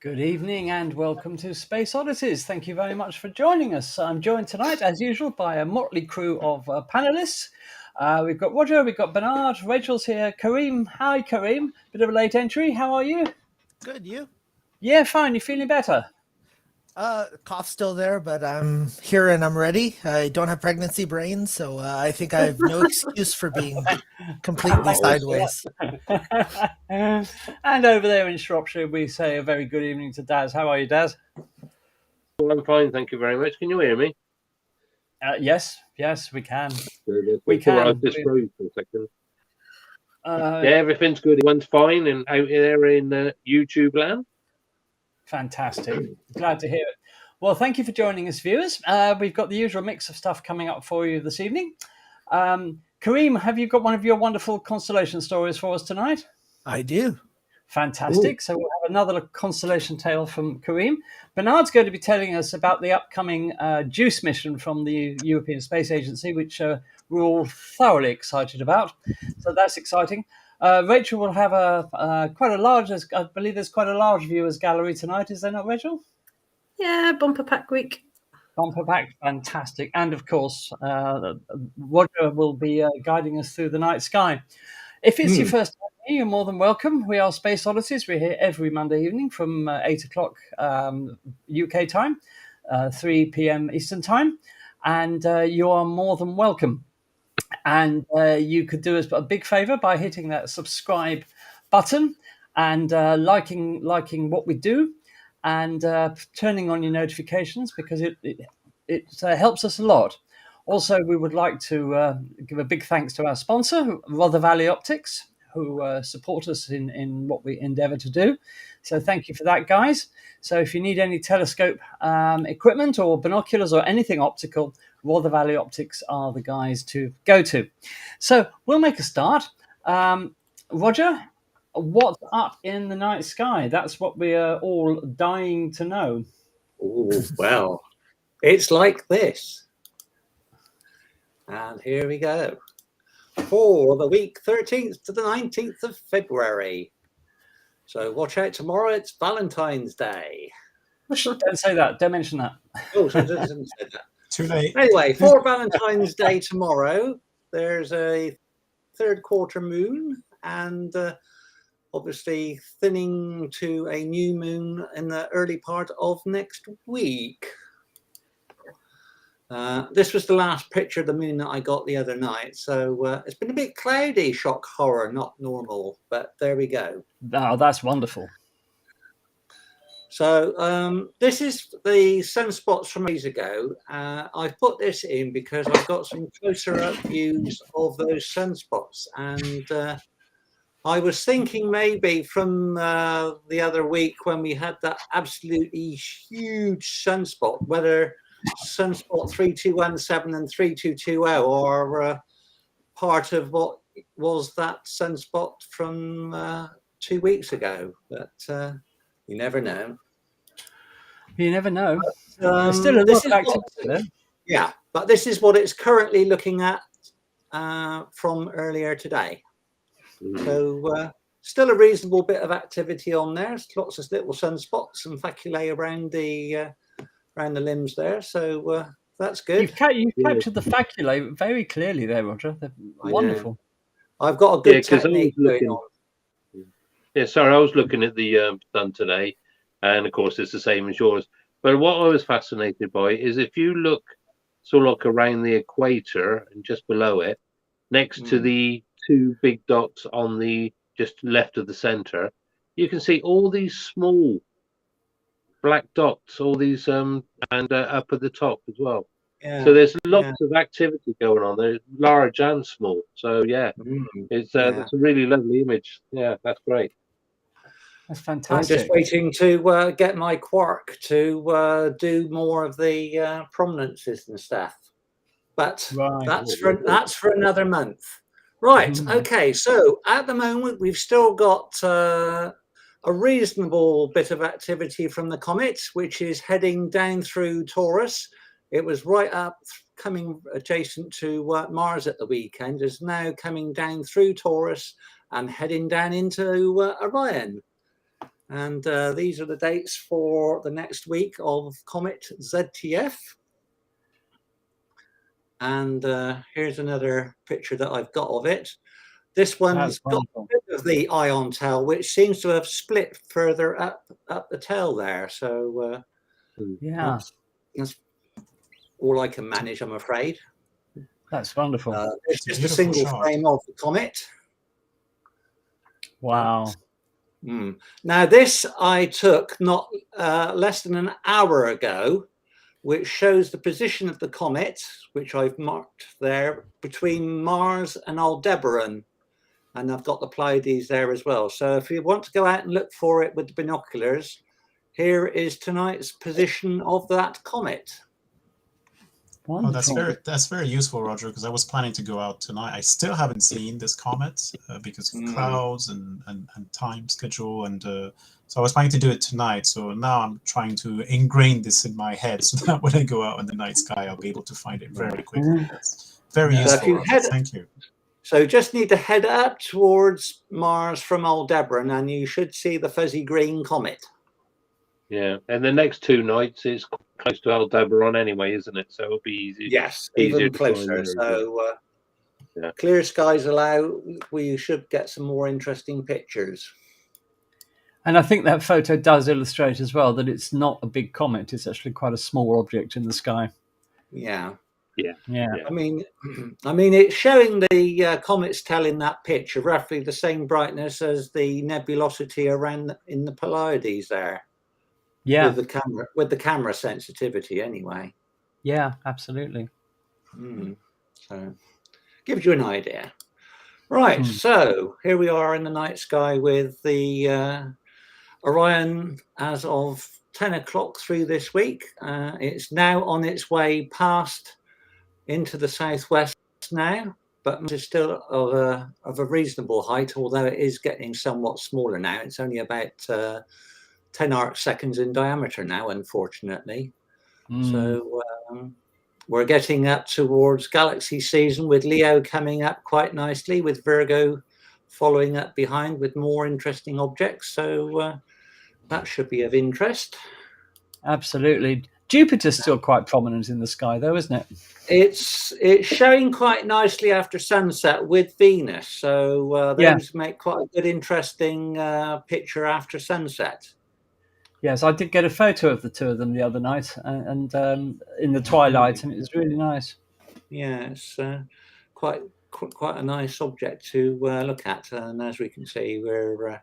Good evening and welcome to Space Oddities. Thank you very much for joining us. I'm joined tonight, as usual, by a motley crew of panelists. We've got Roger, we've got Bernard, Rachel's here, Kareem. Hi, Kareem. Bit of a late entry. How are you? Good, you? Yeah, fine. You feeling better? Cough's still there, but I'm here and I'm ready. I don't have pregnancy brain, so I think I have no excuse for being completely sideways. And over there in Shropshire, we say a very good evening to Daz. How are you, Daz? Well, I'm fine, thank you very much. Can you hear me? Yes, we can. We can. I just froze for a second. Yeah, everything's good. Everyone's fine and out there in YouTube land. Fantastic. Glad to hear it. Well, thank you for joining us, viewers. We've got the usual mix of stuff coming up for you this evening. Kareem, have you got one of your wonderful constellation stories for us tonight? I do. Fantastic. Ooh. So we'll have another constellation tale from Kareem. Bernard's going to be telling us about the upcoming JUICE mission from the European Space Agency, which we're all thoroughly excited about. So that's exciting. Rachel will have quite a large, I believe there's quite a large viewers gallery tonight. Is there not, Rachel? Yeah, bumper pack week. Bumper pack, fantastic. And of course, Roger will be guiding us through the night sky. If it's your first time here, you're more than welcome. We are Space Oddities. We're here every Monday evening from 8 o'clock UK time, 3 p.m. Eastern time. And you are more than welcome. And you could do us a big favor by hitting that subscribe button and liking what we do and turning on your notifications, because it helps us a lot. Also, we would like to give a big thanks to our sponsor, Rother Valley Optics, who support us in what we endeavor to do. So thank you for that, guys. So if you need any telescope equipment or binoculars or anything optical, Rother Valley Optics are the guys to go to. So we'll make a start. Roger, what's up in the night sky? That's what we are all dying to know. Oh, well, it's like this. And here we go. For the week 13th to the 19th of February. So watch out tomorrow, it's Valentine's Day. Don't say that. Don't mention that. Oh, so it doesn't say that. Too late. Anyway, for Valentine's Day tomorrow, there's a third quarter moon and obviously thinning to a new moon in the early part of next week. This was the last picture of the moon that I got the other night. So it's been a bit cloudy, shock horror, not normal, but there we go. Oh, that's wonderful. So this is the sunspots from days ago. I've put this in because I've got some closer up views of those sunspots. And I was thinking maybe from the other week when we had that absolutely huge sunspot, whether sunspot 3217 and 3220 are part of what was that sunspot from 2 weeks ago. But you never know. You never know. There's still a lot of activity there. Yeah, but this is what it's currently looking at from earlier today. So still a reasonable bit of activity on there. There's lots of little sunspots and faculae around the limbs there. So that's good. You've captured the faculae very clearly there, Roger. They're wonderful. I've got a good technique going on. Yeah, sorry, I was looking at the sun today, and of course it's the same as yours. But what I was fascinated by is if you look sort of like around the equator and just below it, next to the two big dots on the just left of the center, you can see all these small black dots, all these and up at the top as well. Yeah, so there's lots of activity going on there, large and small. So yeah, it's a really lovely image. Yeah, that's great. That's fantastic. I'm just waiting to get my quark to do more of the prominences and stuff, but that's for another month. Right. Okay. So at the moment we've still got a reasonable bit of activity from the comet, which is heading down through Taurus. It was right up coming adjacent to Mars at the weekend, is now coming down through Taurus and heading down into Orion. And these are the dates for the next week of Comet ZTF. And here's another picture that I've got of it. This one's got a bit of the ion tail, which seems to have split further up the tail there. So yeah, that's all I can manage, I'm afraid. That's wonderful. It's just a single frame of the comet. Wow. Now, this I took not less than an hour ago, which shows the position of the comet, which I've marked there, between Mars and Aldebaran. And I've got the Pleiades there as well. So if you want to go out and look for it with the binoculars, here is tonight's position of that comet. Wonderful. Oh, that's very useful, Roger, because I was planning to go out tonight. I still haven't seen this comet because of clouds and time schedule. And so I was planning to do it tonight. So now I'm trying to ingrain this in my head so that when I go out in the night sky, I'll be able to find it very quickly. That's very useful, Roger. Thank you. So just need to head up towards Mars from Aldebaran and you should see the fuzzy green comet. Yeah, and the next 2 nights is close to Aldebaran anyway, isn't it? So it'll be easy. Yes, even closer. So clear skies allow, we should get some more interesting pictures. And I think that photo does illustrate as well that it's not a big comet. It's actually quite a small object in the sky. Yeah. I mean, it's showing the comet's tail in that picture roughly the same brightness as the nebulosity around in the Pleiades there. Yeah, with the camera sensitivity anyway. Yeah, absolutely. So gives you an idea. Right, so here we are in the night sky with the Orion as of 10 o'clock through this week. It's now on its way past into the southwest now, but it's still of a reasonable height, although it is getting somewhat smaller now. It's only about 10 arc seconds in diameter now, unfortunately. So we're getting up towards galaxy season with Leo coming up quite nicely, with Virgo following up behind with more interesting objects. So that should be of interest. Absolutely. Jupiter's still quite prominent in the sky, though, isn't it? It's showing quite nicely after sunset with Venus. So those make quite a good, interesting picture after sunset. Yes, I did get a photo of the two of them the other night, and in the twilight, and it was really nice. Yeah, it's quite a nice object to look at, and as we can see, we're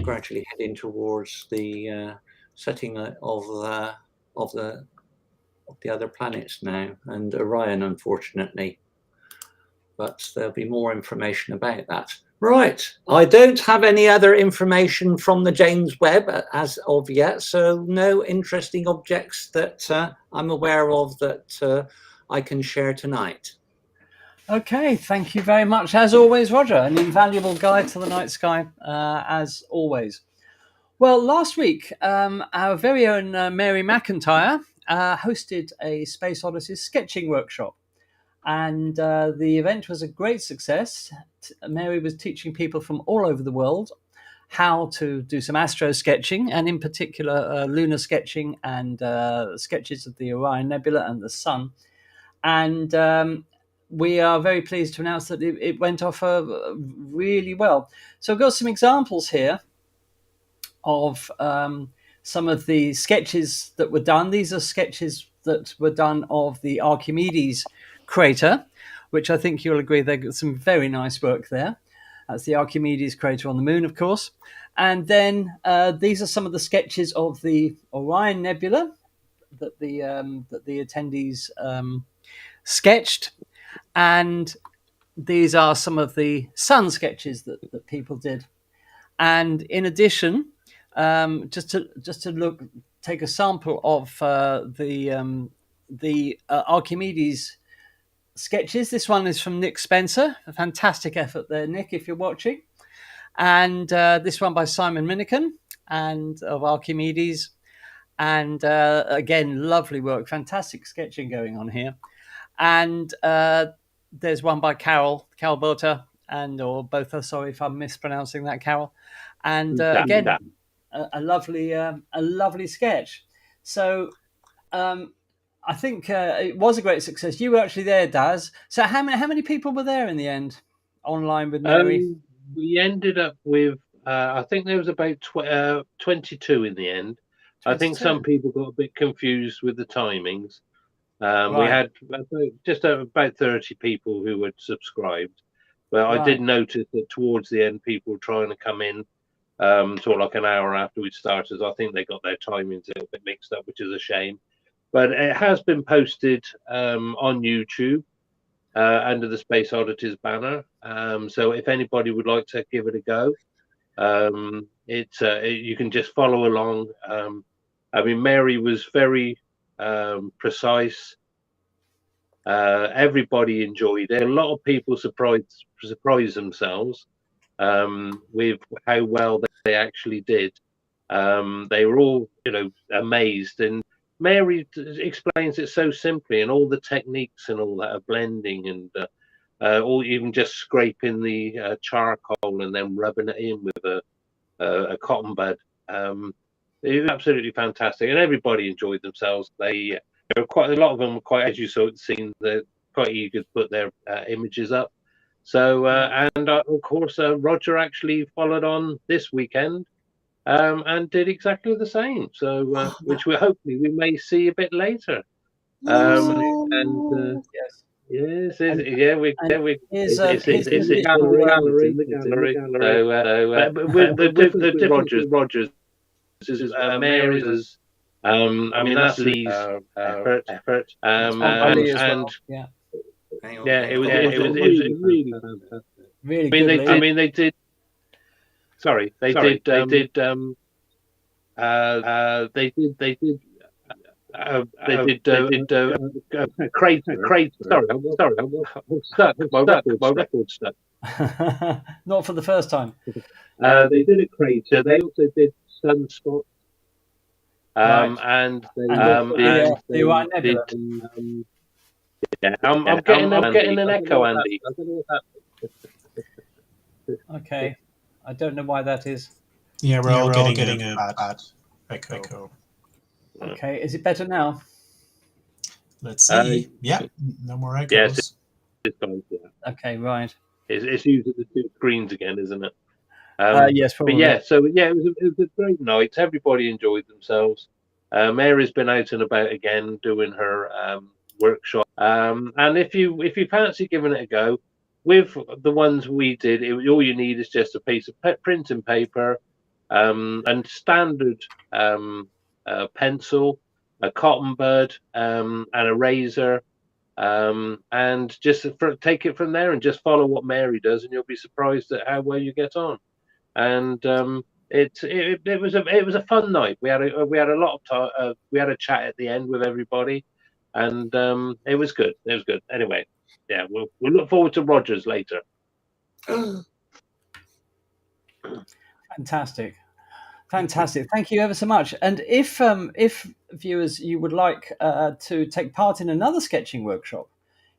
gradually heading towards the setting of the other planets now, and Orion, unfortunately. But there'll be more information about that. Right, I don't have any other information from the James Webb as of yet, so no interesting objects that I'm aware of that I can share tonight. Okay, thank you very much. As always, Roger, an invaluable guide to the night sky, as always. Well, last week, our very own Mary McIntyre hosted a Space Oddities sketching workshop. And the event was a great success. Mary was teaching people from all over the world how to do some astro sketching, and in particular lunar sketching and sketches of the Orion Nebula and the Sun. And we are very pleased to announce that it went off really well. So I've got some examples here of some of the sketches that were done. These are sketches that were done of the Archimedes crater, which I think you'll agree they've got some very nice work there. That's the Archimedes crater on the moon, of course. And then these are some of the sketches of the Orion Nebula that the attendees sketched. And these are some of the sun sketches that people did. And in addition, just to take a sample of the Archimedes sketches. This one is from Nick Spencer. A fantastic effort there, Nick, if you're watching. And this one by Simon Miniken and of Archimedes. And again, lovely work, fantastic sketching going on here. And there's one by Carol Bota, or both. Sorry if I'm mispronouncing that, Carol. And again, a lovely sketch. So I think it was a great success. You were actually there, Daz. So how many people were there in the end, online with Mary? We ended up with I think there was about 22 in the end. I think 22. some people got a bit confused with the timings. We Right. had just about 30 people who had subscribed, but I did Right. notice that towards the end, people were trying to come in sort of like an hour after we started. I think they got their timings a little bit mixed up, which is a shame. But it has been posted on YouTube under the Space Oddities banner. So if anybody would like to give it a go, you can just follow along. I mean, Mary was very precise. Everybody enjoyed it. A lot of people surprised themselves with how well they actually did. They were all, amazed. And Mary explains it so simply, and all the techniques and all that of blending and or even just scraping the charcoal and then rubbing it in with a cotton bud. It was absolutely fantastic, and everybody enjoyed themselves. There were quite a lot of them were quite, as you saw it seen, they're quite eager to put their images up. So and of course Roger actually followed on this weekend and did exactly the same. So which we may see a bit later. And Yes. yes, And here's it's in the gallery. It's in the gallery. But with the difference with Rogers is Mary's is, I mean that's Lee's effort. Lee as well. Yeah. Yeah, it was really fantastic. Really good. They did. Sorry, they did. They did. Crate. Sorry, I'm stuck. My record's stuck. Not for the first time. They did a crater. They also did sunspots. Right. And they did. Yeah, I'm getting an echo, Andy. I don't know what's happening. Okay, I don't know why that is. Yeah, we're all getting a bad echo. Okay, is it better now? Let's see. Yeah, no more echoes. Yes, it's fine. Yeah. Okay, right. It's using the two screens again, isn't it? Yes, probably. But yeah, so yeah, it was a great night. Everybody enjoyed themselves. Mary's been out and about again doing her workshop. And if you fancy giving it a go, with the ones we did, all you need is just a piece of printing paper, and standard pencil, a cotton bud, and a razor, and just take it from there and just follow what Mary does, and you'll be surprised at how well you get on. And it was a fun night. We had a lot of time. We had a chat at the end with everybody, and it was good. It was good. Anyway, yeah, we'll look forward to Rogers later. Fantastic. Thank you ever so much. And if viewers, you would like to take part in another sketching workshop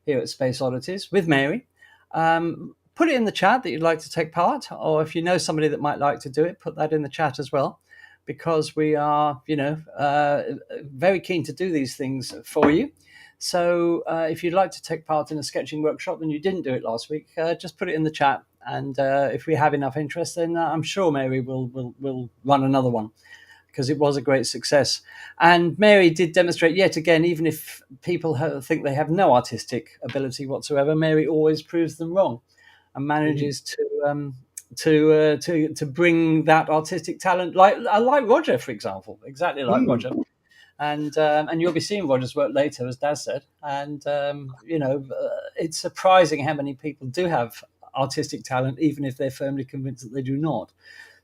here at Space Oddities with Mary, put it in the chat that you'd like to take part, or if you know somebody that might like to do it, put that in the chat as well, because we are, very keen to do these things for you. So if you'd like to take part in a sketching workshop and you didn't do it last week, just put it in the chat. And if we have enough interest, then I'm sure Mary will run another one, because it was a great success. And Mary did demonstrate yet again, even if people think they have no artistic ability whatsoever, Mary always proves them wrong and manages to bring that artistic talent, like Roger, for example, exactly like Roger. And you'll be seeing Roger's work later, as Daz said. And it's surprising how many people do have artistic talent, even if they're firmly convinced that they do not.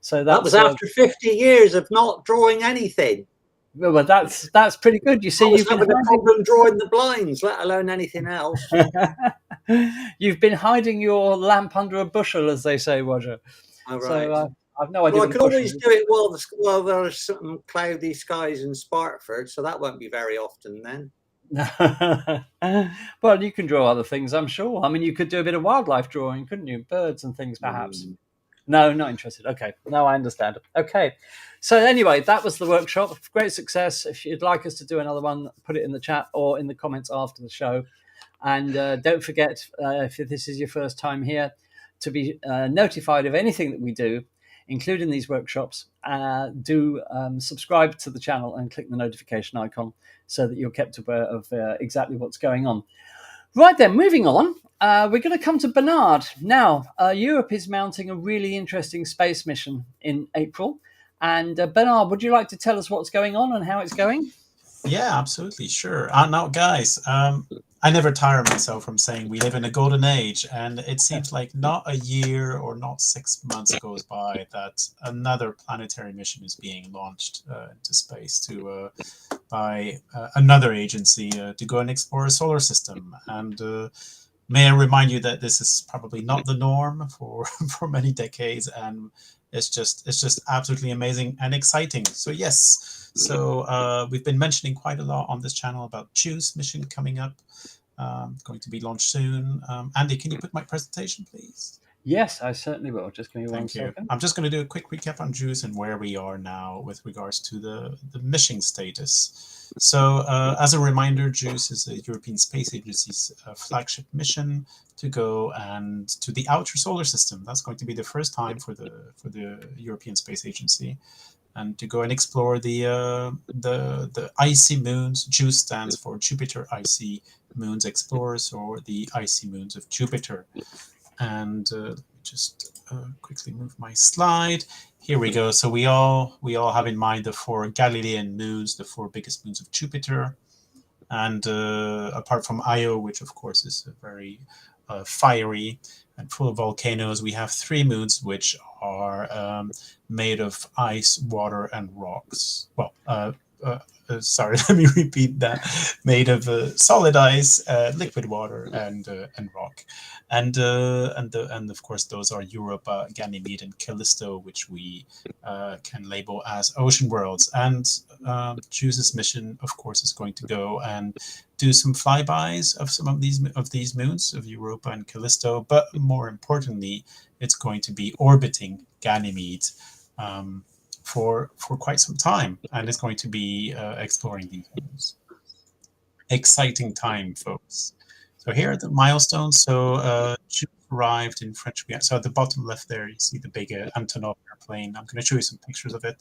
So that was after 50 years of not drawing anything. Well, that's pretty good. You see, you've having a problem drawing the blinds, let alone anything else. You've been hiding your lamp under a bushel, as they say, Roger. Oh, right. So I've no idea. Well, I can always do it while there's some cloudy skies in Spartford, so that won't be very often then. Well, you can draw other things, I'm sure. I mean, you could do a bit of wildlife drawing, couldn't you? Birds and things, perhaps. No, not interested. Okay. No, I understand. Okay. So anyway, that was the workshop. Great success. If you'd like us to do another one, put it in the chat or in the comments after the show. And don't forget, if this is your first time here, to be notified of anything that we do, including these workshops. Do subscribe to the channel and click the notification icon so that you're kept aware of exactly what's going on. Right then, moving on, we're going to come to Bernard. Now, Europe is mounting a really interesting space mission in April. And Bernard, would you like to tell us what's going on and how it's going? Yeah, absolutely, sure. Now, guys, I never tire myself from saying we live in a golden age, and it seems like not a year or not 6 months goes by that another planetary mission is being launched into space by another agency to go and explore a solar system. And may I remind you that this is probably not the norm for for many decades, and it's just absolutely amazing and exciting. So yes. So we've been mentioning quite a lot on this channel about JUICE mission coming up, going to be launched soon. Andy, can you put my presentation, please? Yes, I certainly will. Just give me one second. I'm just going to do a quick recap on JUICE and where we are now with regards to the mission status. So as a reminder, JUICE is a European Space Agency's flagship mission to go and to the outer solar system. That's going to be the first time for the European Space Agency. And to go and explore the icy moons. JUICE stands for Jupiter Icy Moons Explorers, or the icy moons of Jupiter. And let me just quickly move my slide. Here we go. So we all have in mind the 4 Galilean moons, the 4 biggest moons of Jupiter. And apart from Io, which of course is very fiery and full of volcanoes, we have 3 moons which are made of ice, water, and rocks. Well, sorry, let me repeat that. Made of solid ice, liquid water, and rock, and of course those are Europa, Ganymede, and Callisto, which we can label as ocean worlds. And JUICE's mission, of course, is going to go and do some flybys of some of these moons of Europa and Callisto, but more importantly, it's going to be orbiting Ganymede for quite some time, and it's going to be exploring these moons. Exciting time, folks. So here are the milestones. So JUICE arrived in French Guiana. So at the bottom left there, you see the big Antonov airplane. I'm going to show you some pictures of it.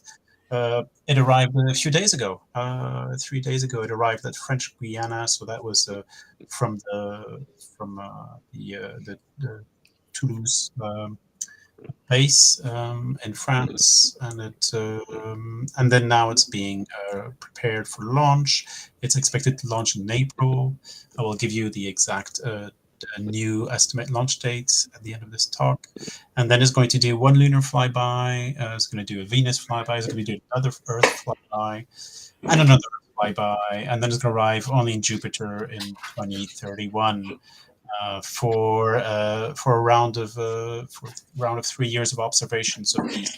It arrived a few days ago, 3 days ago. It arrived at French Guiana, so that was from the Toulouse base in France, and then now it's being prepared for launch. It's expected to launch in April. I will give you the exact new estimate launch dates at the end of this talk. And then it's going to do 1 lunar flyby, it's going to do a Venus flyby, it's going to do another Earth flyby, and another flyby, and then it's going to arrive only in Jupiter in 2031 for a round of 3 years of observations of these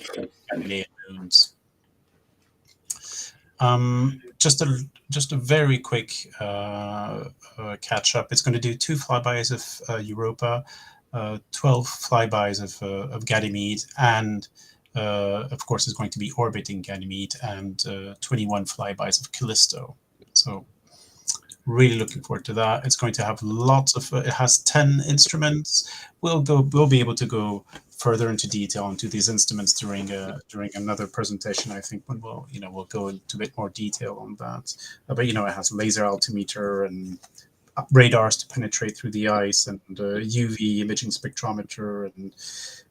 Galilean moons. Just a very quick catch up. It's going to do 2 flybys of Europa, 12 flybys of Ganymede, and of course, it's going to be orbiting Ganymede, and 21 flybys of Callisto. So really looking forward to that. It's going to have lots of. It has 10 instruments. We'll be able to go further into detail into these instruments during another presentation. I think when we'll go into a bit more detail on that. But it has laser altimeter and radars to penetrate through the ice, and UV imaging spectrometer and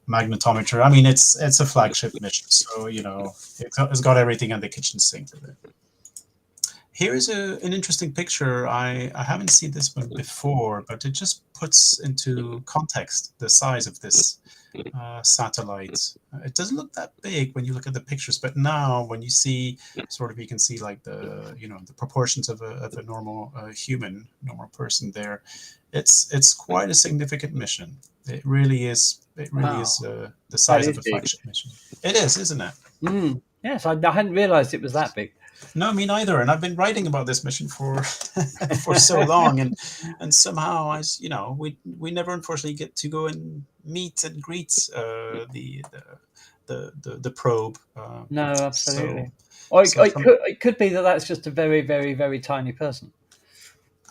magnetometer. I mean, it's a flagship mission, so it's got everything in the kitchen sink of it. Here's an interesting picture. I haven't seen this one before, but it just puts into context the size of this satellite. It doesn't look that big when you look at the pictures, but now when you see you can see like the proportions of a normal normal person there. It's quite a significant mission. It really is. It really is the size of a flagship mission. It is, isn't it? Yes, I hadn't realized it was that big. No, me neither. And I've been writing about this mission for for so long, and somehow we never unfortunately get to go and meet and greet the probe. No, So absolutely. Or so from it could be that that's just a very, very, very tiny person.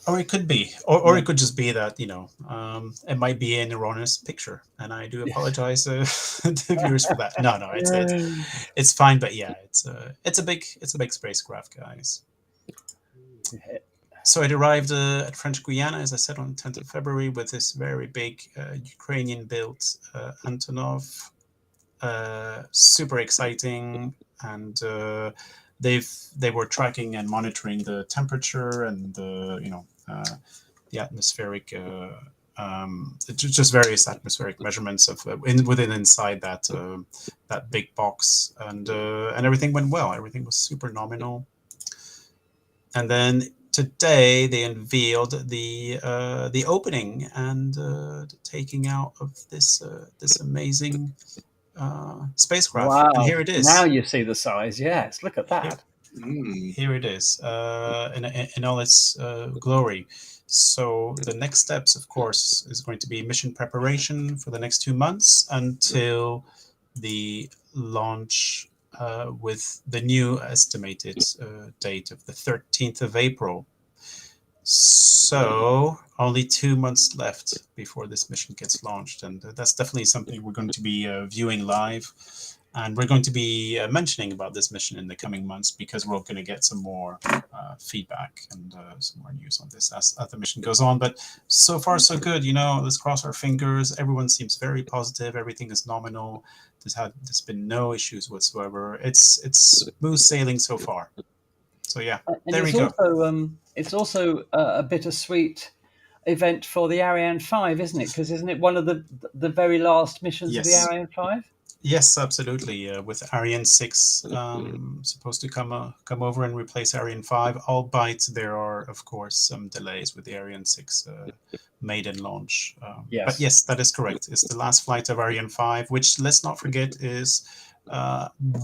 Or it could be, or it could just be that it might be an erroneous picture, and I do apologize to viewers for that. No, it's fine, but yeah, it's a big spacecraft, guys. So it arrived at French Guiana, as I said, on 10th of February with this very big Ukrainian-built Antonov. Super exciting, and they were tracking and monitoring the temperature and the atmospheric just various atmospheric measurements of inside that big box, and everything went well. Everything was super nominal. And then today they unveiled the opening and the taking out of this amazing spacecraft. Wow! And here it is. Now you see the size. Yes, look at that. Here it is in all its glory. So the next steps, of course, is going to be mission preparation for the next 2 months until the launch with the new estimated date of the 13th of April. So only 2 months left before this mission gets launched, and that's definitely something we're going to be viewing live. And we're going to be mentioning about this mission in the coming months, because we're going to get some more feedback and some more news on this as the mission goes on. But so far, so good. Let's cross our fingers. Everyone seems very positive. Everything is nominal. There's been no issues whatsoever. It's smooth sailing so far. So yeah, there we go. It's also a bittersweet event for the Ariane 5, isn't it? Because isn't it one of the very last missions of the Ariane 5? Yes, absolutely. With Ariane 6 supposed to come over and replace Ariane 5, albeit there are, of course, some delays with the Ariane 6 maiden launch. Yes. But yes, that is correct. It's the last flight of Ariane 5, which, let's not forget, is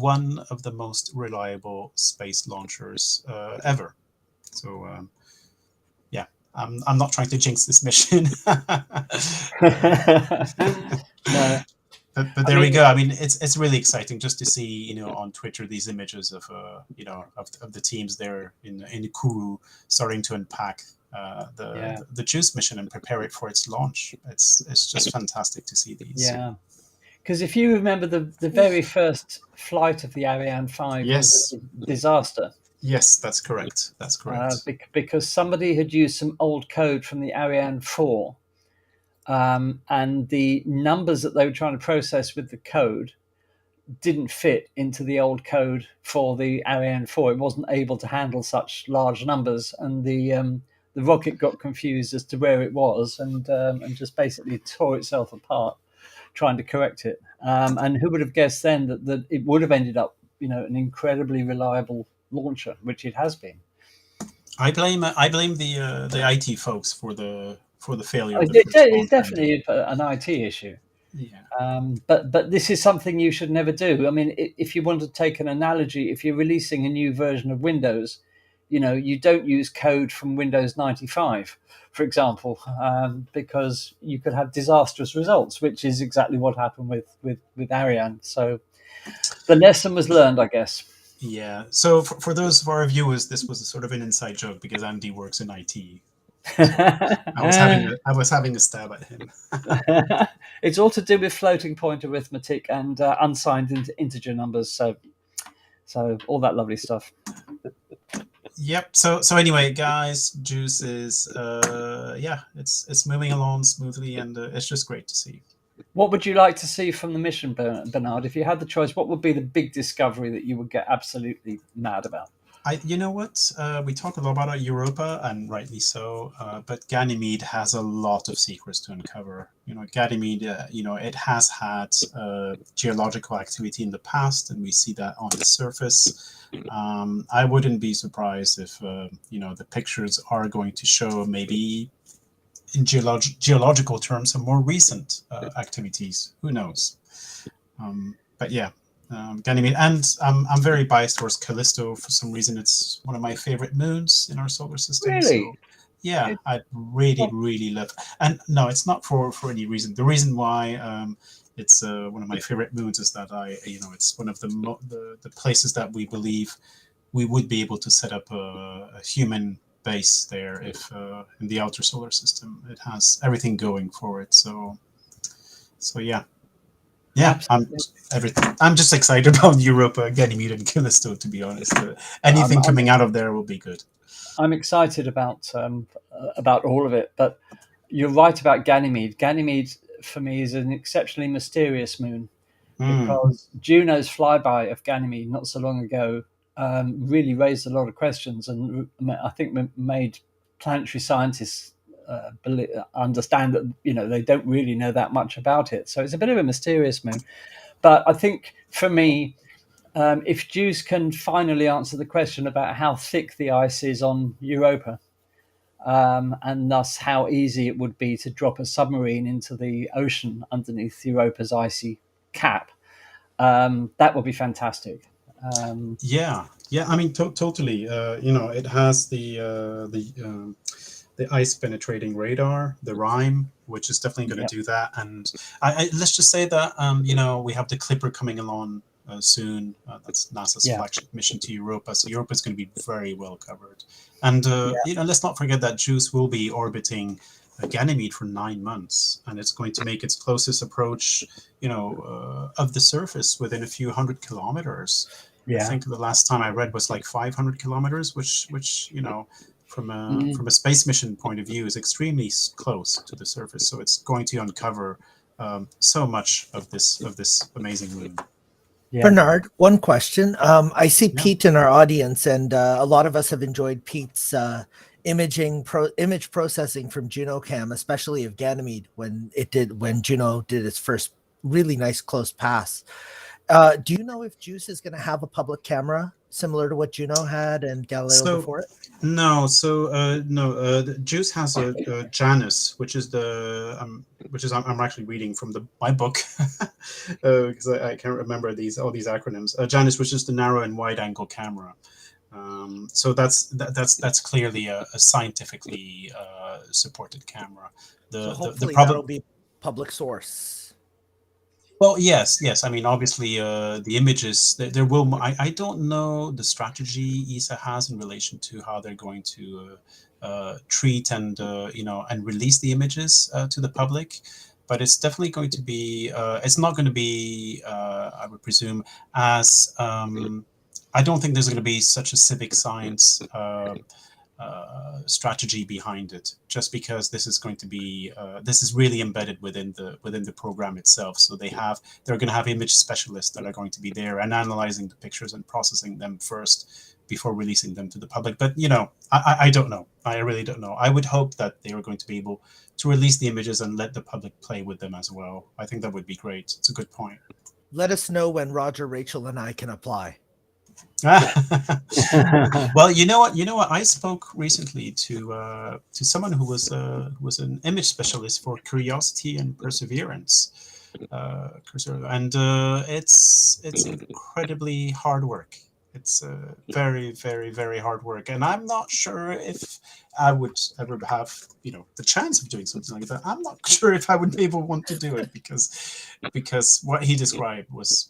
one of the most reliable space launchers ever. So, yeah, I'm not trying to jinx this mission. No. But there we go. I mean, it's really exciting just to see, on Twitter, these images of of the teams there in Kourou starting to unpack the JUICE mission and prepare it for its launch. It's just fantastic to see these. Yeah, because if you remember the very first flight of the Ariane 5 was a disaster. Yes, that's correct. That's correct. Because somebody had used some old code from the Ariane 4. And the numbers that they were trying to process with the code didn't fit into the old code for the Ariane 4. It wasn't able to handle such large numbers, and the rocket got confused as to where it was, and just basically tore itself apart trying to correct it. And who would have guessed then that it would have ended up, an incredibly reliable launcher, which it has been. I blame the IT folks for the failure. It's definitely an IT issue. Yeah. But this is something you should never do. I mean, if you want to take an analogy, if you're releasing a new version of Windows, you don't use code from Windows 95, for example, because you could have disastrous results, which is exactly what happened with Ariane. So the lesson was learned, I guess. Yeah. So for those of our viewers, this was a sort of an inside joke because Andy works in IT. So I was having a stab at him. It's all to do with floating point arithmetic and unsigned integer numbers. So all that lovely stuff. Yep. So anyway, guys, JUICE is it's moving along smoothly, and it's just great to see. What would you like to see from the mission, Bernard? If you had the choice, what would be the big discovery that you would get absolutely mad about? You know what? We talk a lot about Europa, and rightly so. But Ganymede has a lot of secrets to uncover. Ganymede, it has had geological activity in the past, and we see that on the surface. I wouldn't be surprised if the pictures are going to show maybe, in geological terms, some more recent activities. Who knows? But yeah. Ganymede, and I'm very biased towards Callisto for some reason. It's one of my favorite moons in our solar system. Really? So yeah, It- I really love. And no, it's not for any reason. The reason why it's one of my favorite moons is that it's one of the places that we believe we would be able to set up a human base there if in the outer solar system. It has everything going for it. So yeah. Yeah, Absolutely. I'm just excited about Europa, Ganymede, and Callisto. To be honest, anything coming out of there will be good. I'm excited about all of it, but you're right about Ganymede. Ganymede for me is an exceptionally mysterious moon because Juno's flyby of Ganymede not so long ago really raised a lot of questions, and I think made planetary scientists understand that they don't really know that much about it. So it's a bit of a mysterious moon. But I think for me, if JUICE can finally answer the question about how thick the ice is on Europa, and thus how easy it would be to drop a submarine into the ocean underneath Europa's icy cap, that would be fantastic. Yeah. I mean, totally. It has the ice penetrating radar, the RIME, which is definitely going to do that. And let's just say that we have the Clipper coming along soon. That's NASA's flagship mission to Europa. So Europa is going to be very well covered. And let's not forget that JUICE will be orbiting Ganymede for 9 months, and it's going to make its closest approach, of the surface within a few hundred kilometers. I think the last time I read was like 500 kilometers, which from a space mission point of view is extremely close to the surface. So it's going to uncover so much of this amazing moon. Yeah. Bernard, one question. I see Pete in our audience, and a lot of us have enjoyed Pete's image processing from JunoCam, especially of Ganymede when Juno did its first really nice close pass. Do you know if JUICE is going to have a public camera similar to what Juno had and Galileo before it? No. JUICE has a Janus, which is I'm actually reading from my book because I can't remember all these acronyms. Janus, which is the narrow and wide angle camera. So that's clearly a scientifically supported camera. So hopefully that'll be public source. Well, yes. I mean, obviously, the images there will. I don't know the strategy ESA has in relation to how they're going to treat and and release the images to the public. But it's definitely going to be. It's not going to be. I would presume as. I don't think there's going to be such a civic science strategy behind it, just because this is going to be this is really embedded within the program itself. So they're going to have image specialists that are going to be there and analyzing the pictures and processing them first before releasing them to the public. But I don't know. I really don't know. I would hope that they are going to be able to release the images and let the public play with them as well. I think that would be great. It's a good point. Let us know when Roger, Rachel, and I can apply. Well, you know what? I spoke recently to someone who was an image specialist for Curiosity and Perseverance, and it's incredibly hard work. It's very, very, very hard work, and I'm not sure if I would ever have the chance of doing something like that. I'm not sure if I would be able to do it because what he described was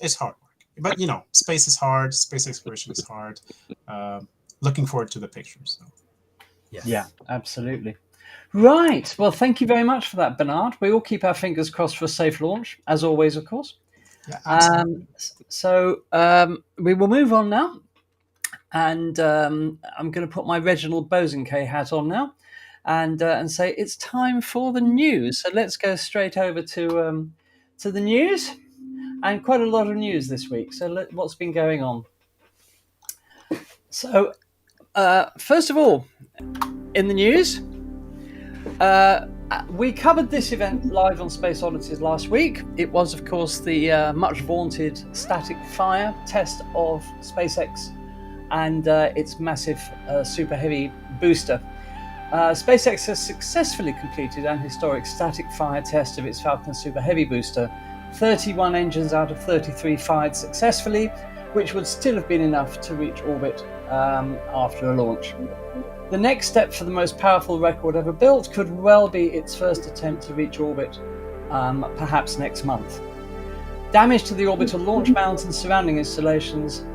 it's hard work. But space is hard. Space exploration is hard. Looking forward to the pictures. So. Yes. Yeah, absolutely. Right. Well, thank you very much for that, Bernard. We all keep our fingers crossed for a safe launch, as always, of course. Yeah, absolutely. So we will move on now, and I'm going to put my Reginald Bosanquet hat on now, and say it's time for the news. So let's go straight over to the news. And quite a lot of news this week. So what's been going on? So first of all, in the news, we covered this event live on Space Oddities last week. It was, of course, the much vaunted static fire test of SpaceX and its massive super heavy booster. SpaceX has successfully completed an historic static fire test of its Falcon Super Heavy booster 31 engines out of 33 fired successfully, which would still have been enough to reach orbit after a launch. The next step for the most powerful record ever built could well be its first attempt to reach orbit, perhaps next month. Damage to the orbital launch mount and surrounding installations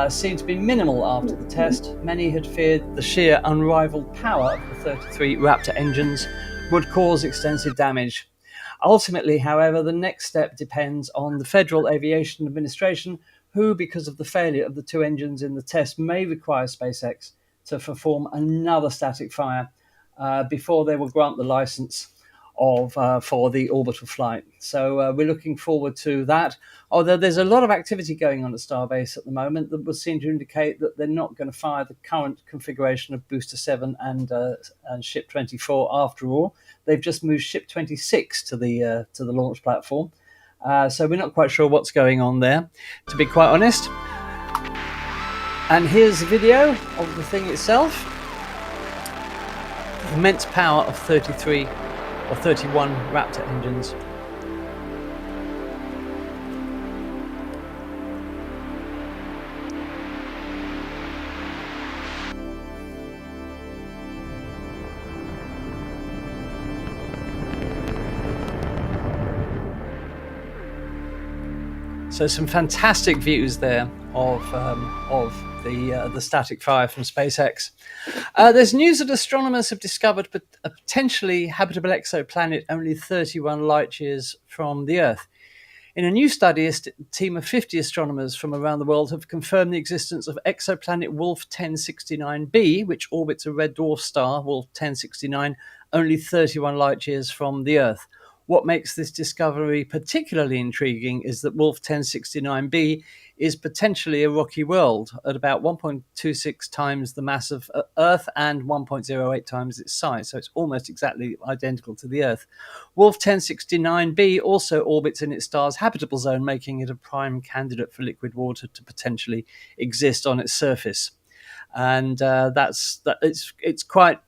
seemed to be minimal after the test. Many had feared the sheer unrivaled power of the 33 Raptor engines would cause extensive damage. Ultimately, however, the next step depends on the Federal Aviation Administration, who, because of the failure of the 2 engines in the test, may require SpaceX to perform another static fire before they will grant the license for the orbital flight. So we're looking forward to that. Although there's a lot of activity going on at Starbase at the moment that would seem to indicate that they're not going to fire the current configuration of Booster 7 and Ship 24 after all. They've just moved Ship 26 to the launch platform. So we're not quite sure what's going on there, to be quite honest. And here's a video of the thing itself. Immense power of 33 or 31 Raptor engines. So some fantastic views there of the static fire from SpaceX. There's news that astronomers have discovered a potentially habitable exoplanet only 31 light years from the Earth. In a new study, a team of 50 astronomers from around the world have confirmed the existence of exoplanet Wolf 1069b, which orbits a red dwarf star, Wolf 1069, only 31 light years from the Earth. What makes this discovery particularly intriguing is that Wolf 1069b is potentially a rocky world at about 1.26 times the mass of Earth and 1.08 times its size, so it's almost exactly identical to the Earth. Wolf 1069b also orbits in its star's habitable zone, making it a prime candidate for liquid water to potentially exist on its surface. And it's quite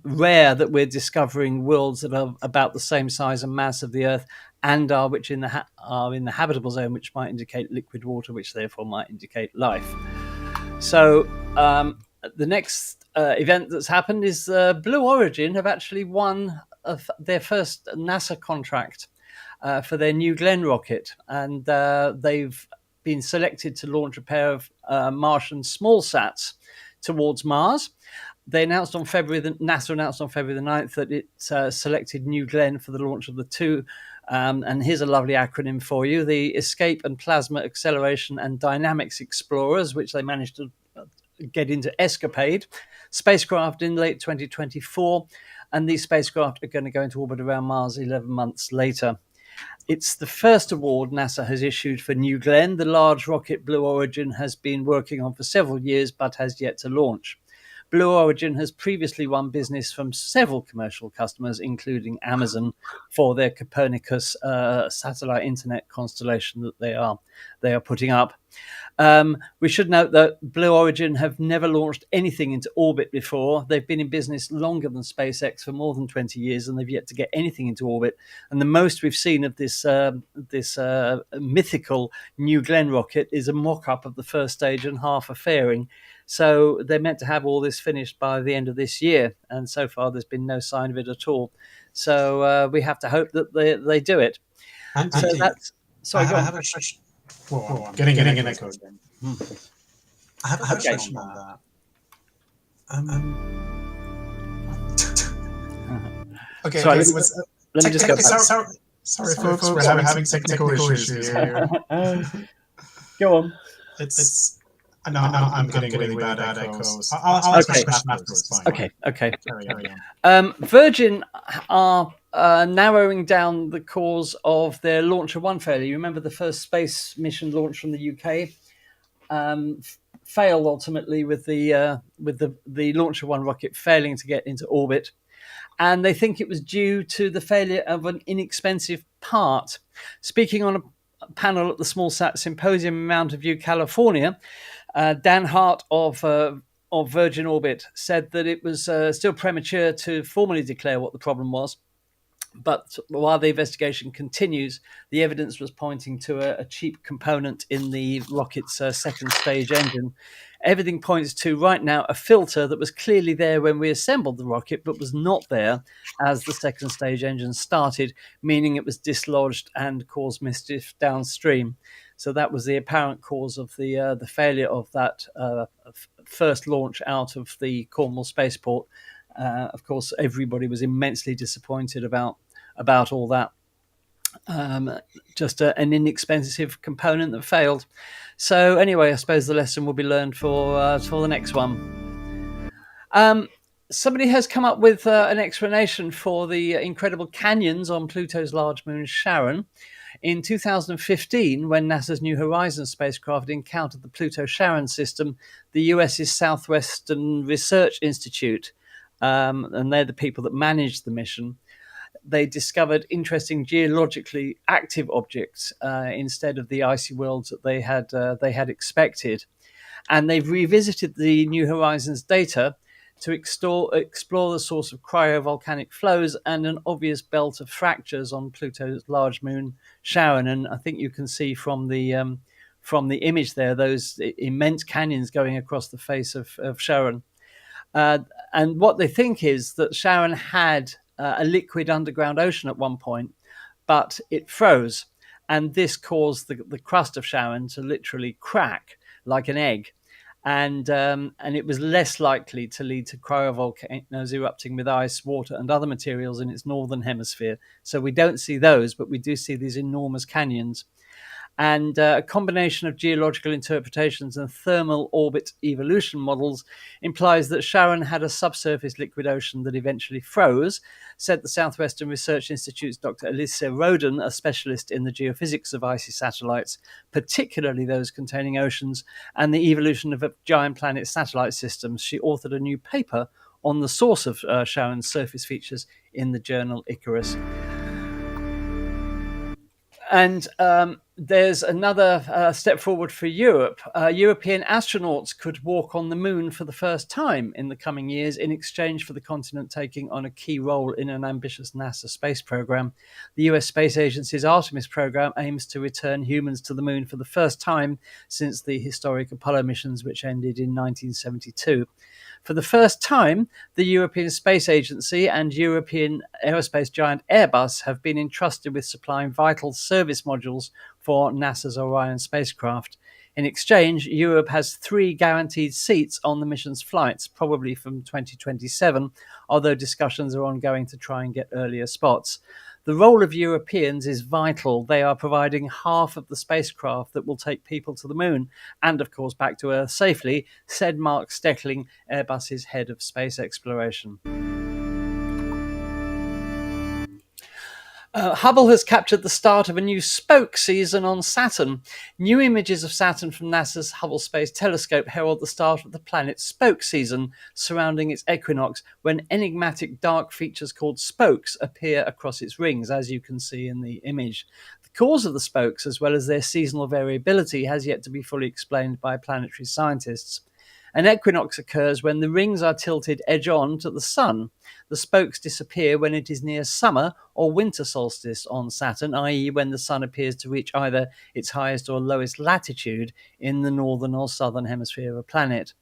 rare that we're discovering worlds that are about the same size and mass of the Earth and are in the habitable zone, which might indicate liquid water, which therefore might indicate life. So the next event that's happened is Blue Origin have actually won their first NASA contract for their New Glenn rocket, and they've been selected to launch a pair of Martian small sats towards Mars. NASA announced on February the 9th that it selected New Glenn for the launch of the 2. And here's a lovely acronym for you: the Escape and Plasma Acceleration and Dynamics Explorers, which they managed to get into Escapade spacecraft in late 2024. And these spacecraft are going to go into orbit around Mars 11 months later. It's the first award NASA has issued for New Glenn, the large rocket Blue Origin has been working on for several years but has yet to launch. Blue Origin has previously won business from several commercial customers, including Amazon, for their Copernicus satellite internet constellation that they are putting up. We should note that Blue Origin have never launched anything into orbit before. They've been in business longer than SpaceX for more than 20 years, and they've yet to get anything into orbit. And the most we've seen of this mythical New Glenn rocket is a mock-up of the first stage and half a fairing. So they're meant to have all this finished by the end of this year, and so far there's been no sign of it at all. So we have to hope that they do it. And so that's sorry. I have a question. Whoa, I'm getting an echo again. I have a question on that. Okay, sorry, okay, let me just go back. Sorry, folks, we're having technical issues here. Go on. No, I'm getting really bad echoes. I'll ask a question afterwards. Okay. Carry on. Virgin are narrowing down the cause of their Launcher 1 failure. You remember the first space mission launch from the UK failed ultimately with the Launcher 1 rocket failing to get into orbit. And they think it was due to the failure of an inexpensive part. Speaking on a panel at the Small Sat Symposium in Mountain View, California, Dan Hart of Virgin Orbit said that it was still premature to formally declare what the problem was, But while the investigation continues, the evidence was pointing to a cheap component in the rocket's second stage engine. Everything points to right now a filter that was clearly there when we assembled the rocket, but was not there as the second stage engine started, meaning it was dislodged and caused mischief downstream. So that was the apparent cause of the failure of that first launch out of the Cornwall spaceport. Of course, everybody was immensely disappointed about all that. Just an inexpensive component that failed. So anyway, I suppose the lesson will be learned for the next one. Somebody has come up with an explanation for the incredible canyons on Pluto's large moon Charon. In 2015, when NASA's New Horizons spacecraft encountered the Pluto-Charon system, the US's Southwestern Research Institute, and they're the people that managed the mission, they discovered interesting geologically active objects instead of the icy worlds that they had expected. And they've revisited the New Horizons data to explore the source of cryovolcanic flows and an obvious belt of fractures on Pluto's large moon Charon. And I think you can see from the image there those immense canyons going across the face of Charon. And what they think is that Charon had a liquid underground ocean at one point, but it froze. And this caused the crust of Charon to literally crack like an egg. And it was less likely to lead to cryovolcanoes erupting with ice, water, and other materials in its northern hemisphere. So we don't see those, but we do see these enormous canyons. And a combination of geological interpretations and thermal orbit evolution models implies that Charon had a subsurface liquid ocean that eventually froze, said the Southwestern Research Institute's Dr. Elisa Roden, a specialist in the geophysics of icy satellites, particularly those containing oceans, and the evolution of giant planet satellite systems. She authored a new paper on the source of Charon's surface features in the journal Icarus. And there's another step forward for Europe. European astronauts could walk on the moon for the first time in the coming years in exchange for the continent taking on a key role in an ambitious NASA space program. The US Space Agency's Artemis program aims to return humans to the moon for the first time since the historic Apollo missions, which ended in 1972. For the first time, the European Space Agency and European aerospace giant Airbus have been entrusted with supplying vital service modules for NASA's Orion spacecraft. In exchange, Europe has 3 guaranteed seats on the mission's flights, probably from 2027, although discussions are ongoing to try and get earlier spots. The role of Europeans is vital. They are providing half of the spacecraft that will take people to the moon and, of course, back to Earth safely, said Mark Steckling, Airbus's head of space exploration. Hubble has captured the start of a new spoke season on Saturn. New images of Saturn from NASA's Hubble Space Telescope herald the start of the planet's spoke season surrounding its equinox, when enigmatic dark features called spokes appear across its rings, as you can see in the image. The cause of the spokes, as well as their seasonal variability, has yet to be fully explained by planetary scientists. An equinox occurs when the rings are tilted edge-on to the sun. The spokes disappear when it is near summer or winter solstice on Saturn, i.e. when the sun appears to reach either its highest or lowest latitude in the northern or southern hemisphere of a planet.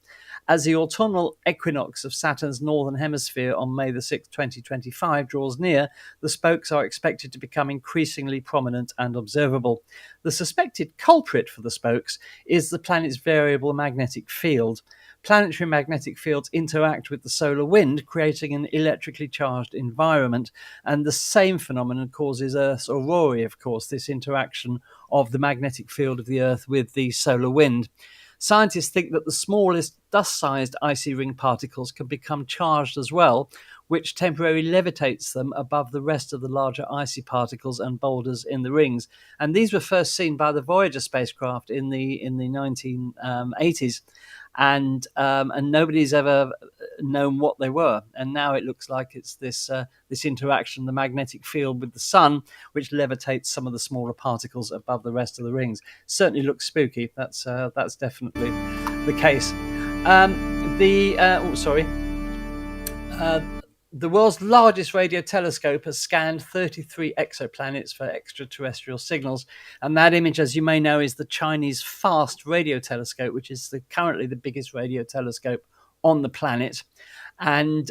As the autumnal equinox of Saturn's northern hemisphere on May the 6th, 2025 draws near, the spokes are expected to become increasingly prominent and observable. The suspected culprit for the spokes is the planet's variable magnetic field. Planetary magnetic fields interact with the solar wind, creating an electrically charged environment, and the same phenomenon causes Earth's aurorae, of course, this interaction of the magnetic field of the Earth with the solar wind. Scientists think that the smallest dust-sized icy ring particles can become charged as well, which temporarily levitates them above the rest of the larger icy particles and boulders in the rings. And these were first seen by the Voyager spacecraft in the 1980s. And nobody's ever known what they were. And now it looks like it's this interaction, the magnetic field with the sun, which levitates some of the smaller particles above the rest of the rings. Certainly looks spooky. That's definitely the world's largest radio telescope has scanned 33 exoplanets for extraterrestrial signals. And that image, as you may know, is the Chinese FAST radio telescope, which is currently the biggest radio telescope on the planet. And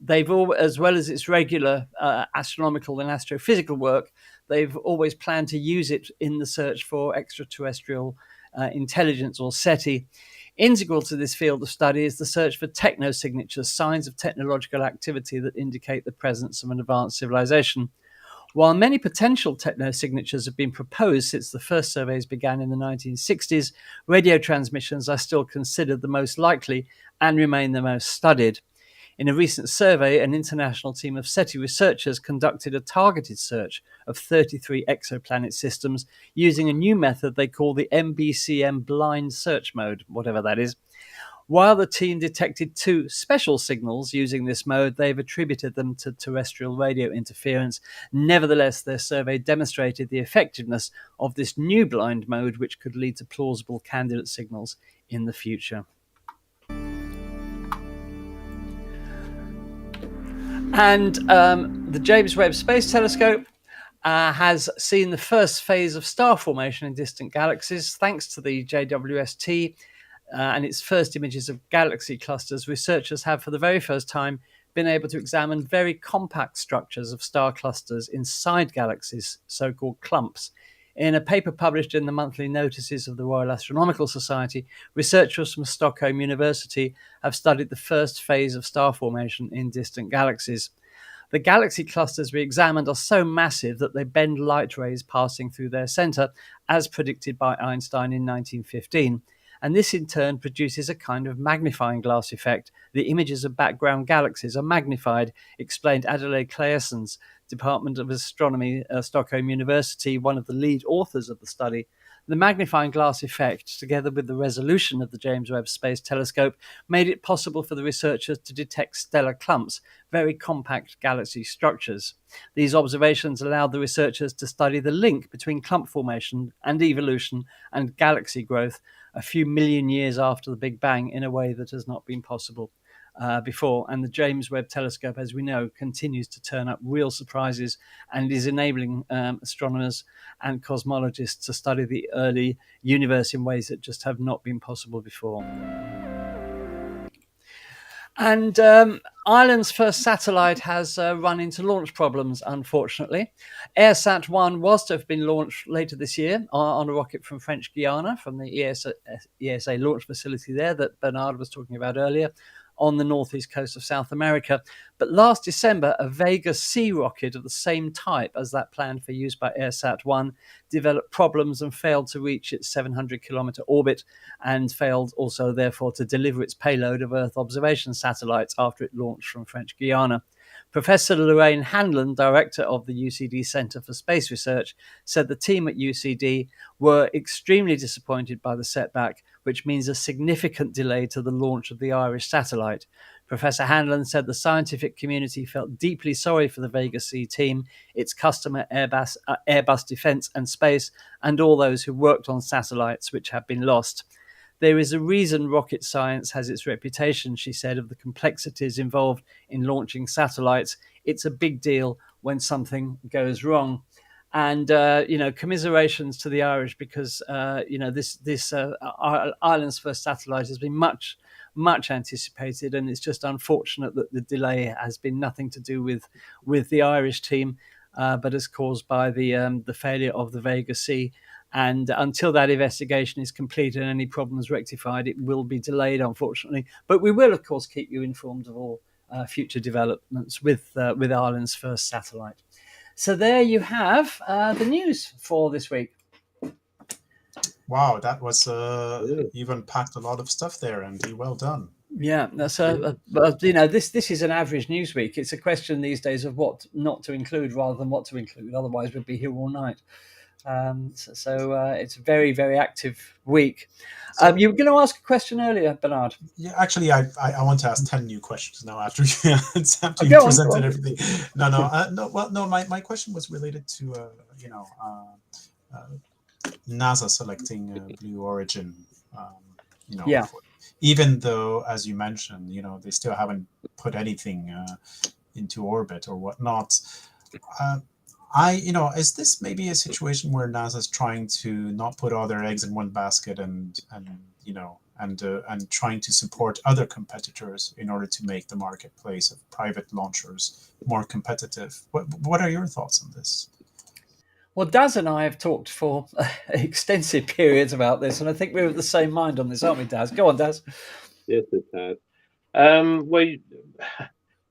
they've all, as well as its regular astronomical and astrophysical work, they've always planned to use it in the search for extraterrestrial intelligence, or SETI. Integral to this field of study is the search for technosignatures, signs of technological activity that indicate the presence of an advanced civilization. While many potential technosignatures have been proposed since the first surveys began in the 1960s, radio transmissions are still considered the most likely and remain the most studied. In a recent survey, an international team of SETI researchers conducted a targeted search of 33 exoplanet systems using a new method they call the MBCM blind search mode, whatever that is. While the team detected 2 special signals using this mode, they've attributed them to terrestrial radio interference. Nevertheless, their survey demonstrated the effectiveness of this new blind mode, which could lead to plausible candidate signals in the future. And the James Webb Space Telescope has seen the first phase of star formation in distant galaxies. Thanks to the JWST and its first images of galaxy clusters, researchers have for the very first time been able to examine very compact structures of star clusters inside galaxies, so-called clumps. In a paper published in the monthly notices of the Royal Astronomical Society, researchers from Stockholm University have studied the first phase of star formation in distant galaxies. The galaxy clusters we examined are so massive that they bend light rays passing through their center, as predicted by Einstein in 1915. And this in turn produces a kind of magnifying glass effect. The images of background galaxies are magnified, explained Adelaide Claessens, Department of Astronomy, Stockholm University, one of the lead authors of the study. The magnifying glass effect, together with the resolution of the James Webb Space Telescope, made it possible for the researchers to detect stellar clumps, very compact galaxy structures. These observations allowed the researchers to study the link between clump formation and evolution and galaxy growth a few million years after the Big Bang in a way that has not been possible before. And the James Webb Telescope, as we know, continues to turn up real surprises and is enabling astronomers and cosmologists to study the early universe in ways that just have not been possible before. And Ireland's first satellite has run into launch problems, unfortunately. AirSat-1 was to have been launched later this year on a rocket from French Guiana, from the ESA launch facility there that Bernard was talking about earlier, on the northeast coast of South America. But last December, a Vega C rocket of the same type as that planned for use by AirSat-1 developed problems and failed to reach its 700-kilometer orbit, and failed also, therefore, to deliver its payload of Earth observation satellites after it launched from French Guiana. Professor Lorraine Hanlon, director of the UCD Centre for Space Research, said the team at UCD were extremely disappointed by the setback, which means a significant delay to the launch of the Irish satellite. Professor Hanlon said the scientific community felt deeply sorry for the Vega C team, its customer Airbus Defence and Space, and all those who worked on satellites which have been lost. There is a reason rocket science has its reputation, she said, of the complexities involved in launching satellites. It's a big deal when something goes wrong. And, commiserations to the Irish, because, this Ireland's first satellite has been much anticipated. And it's just unfortunate that the delay has been nothing to do with the Irish team, but is caused by the failure of the Vega C. And until that investigation is completed and any problems rectified, it will be delayed, unfortunately. But we will, of course, keep you informed of all future developments with Ireland's first satellite. So there you have the news for this week. Wow, that was even packed a lot of stuff there, Andy. Well done. Yeah, that's this is an average news week. It's a question these days of what not to include rather than what to include. Otherwise, we'd be here all night. So it's a very, very active week. You were going to ask a question earlier, Bernard. Yeah, actually, I want to ask 10 new questions now after you presented everything. My question was related to NASA selecting Blue Origin. even though, as you mentioned, they still haven't put anything into orbit or whatnot. Is this maybe a situation where NASA's trying to not put all their eggs in one basket and trying to support other competitors in order to make the marketplace of private launchers more competitive? What are your thoughts on this? Well, Daz and I have talked for extensive periods about this, and I think we're of the same mind on this, aren't we, Daz? Go on, Daz. Yes, it has.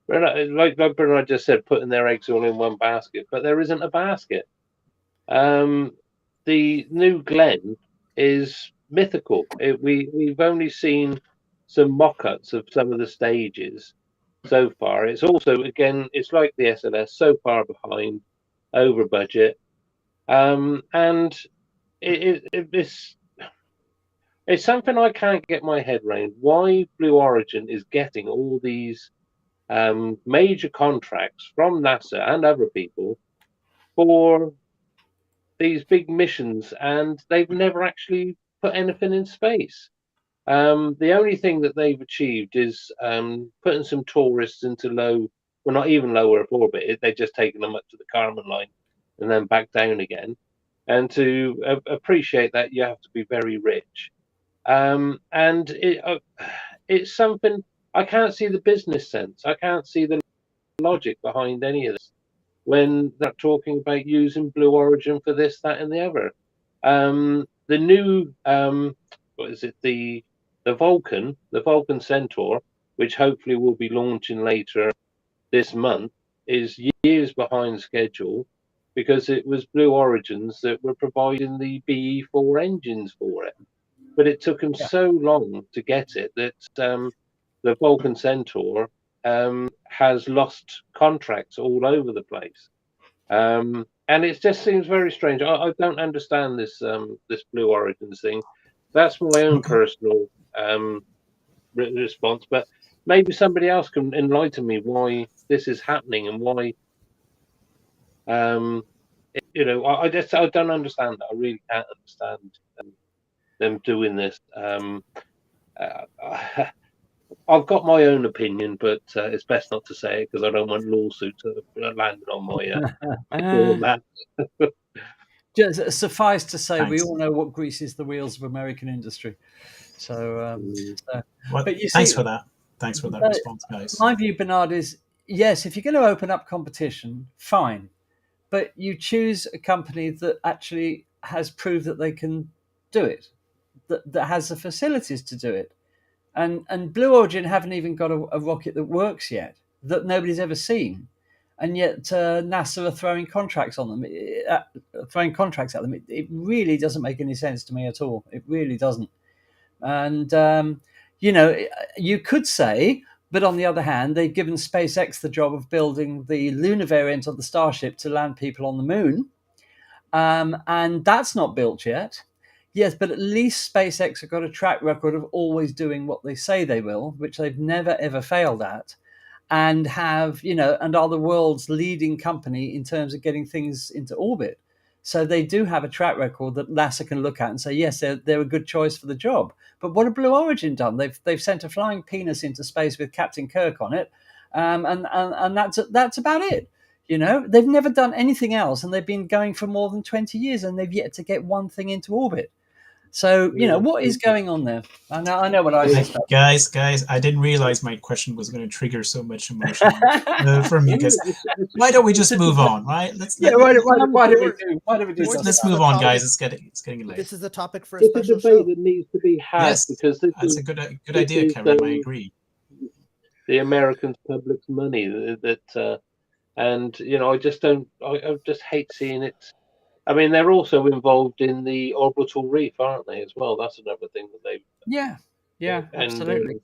Like Bernard just said, putting their eggs all in one basket, but there isn't a basket. The new Glenn is mythical. We've only seen some mock-ups of some of the stages so far. It's also, again, it's like the SLS, so far behind, over budget, and it's something I can't get my head around. Why Blue Origin is getting all these major contracts from NASA and other people for these big missions, and they've never actually put anything in space. The only thing that they've achieved is putting some tourists into not even low Earth orbit. They're just taking them up to the Kármán line and then back down again. And to appreciate that, you have to be very rich. And it's something I can't see the business sense. I can't see the logic behind any of this when they're talking about using Blue Origin for this, that, and the other. The new what is it? The Vulcan Centaur, which hopefully will be launching later this month, is years behind schedule because it was Blue Origins that were providing the BE4 engines for it. But it took them so long to get it that the Vulcan Centaur has lost contracts all over the place. And it just seems very strange. I don't understand this this Blue Origins thing. That's my own personal response, but maybe somebody else can enlighten me why this is happening and why. I don't understand that. I really can't understand them doing this. I've got my own opinion, but it's best not to say it because I don't want lawsuits landing on my Just suffice to say, Thanks. we all know what greases the wheels of American industry. So, but thanks for that. Thanks for that response, guys. My view, Bernard, is yes, if you're going to open up competition, fine. But you choose a company that actually has proved that they can do it, that has the facilities to do it. And Blue Origin haven't even got a rocket that works yet, that nobody's ever seen. And yet NASA are throwing contracts on them, throwing contracts at them. It really doesn't make any sense to me at all. It really doesn't. And, you could say, but on the other hand, they've given SpaceX the job of building the lunar variant of the Starship to land people on the moon. And that's not built yet. Yes, but at least SpaceX have got a track record of always doing what they say they will, which they've never, ever failed at, and and are the world's leading company in terms of getting things into orbit. So they do have a track record that NASA can look at and say, yes, they're a good choice for the job. But what have Blue Origin done? They've sent a flying penis into space with Captain Kirk on it, and that's about it. They've never done anything else, and they've been going for more than 20 years, and they've yet to get one thing into orbit. So, what is going on there? I know what I think. Guys, I didn't realize my question was going to trigger so much emotion from you guys. Why don't we just move on, right? Why do we do Let's move on, guys. It's getting late. This is a topic for a special debate show. that needs to be had. Yes, because that's a good idea, Karim. I agree. The Americans' public's money and I just don't. I just hate seeing it. I mean, they're also involved in the orbital reef, aren't they, as well? That's another thing that they've... Yeah, absolutely.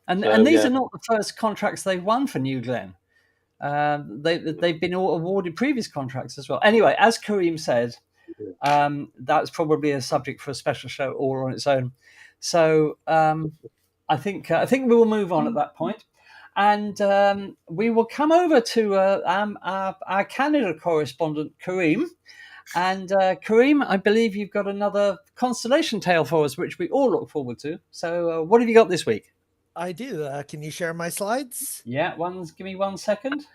And these are not the first contracts they've won for New Glenn. They've been awarded previous contracts as well. Anyway, as Karim said, that's probably a subject for a special show all on its own. So I think we will move on at that point. And we will come over to our Canada correspondent, Karim. And Kareem, I believe you've got another constellation tale for us, which we all look forward to. So what have you got this week? I do. Can you share my slides? Yeah, give me 1 second.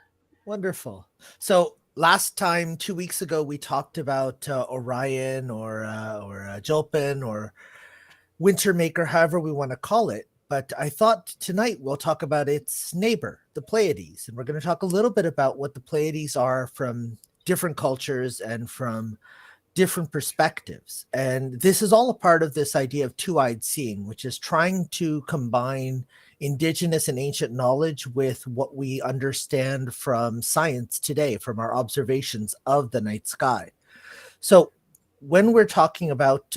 Wonderful. So last time, 2 weeks ago, we talked about Orion or Jolpin or Wintermaker, however we want to call it. But I thought tonight we'll talk about its neighbor, the Pleiades. And we're going to talk a little bit about what the Pleiades are from different cultures and from different perspectives. And this is all a part of this idea of two-eyed seeing, which is trying to combine indigenous and ancient knowledge with what we understand from science today, from our observations of the night sky. So when we're talking about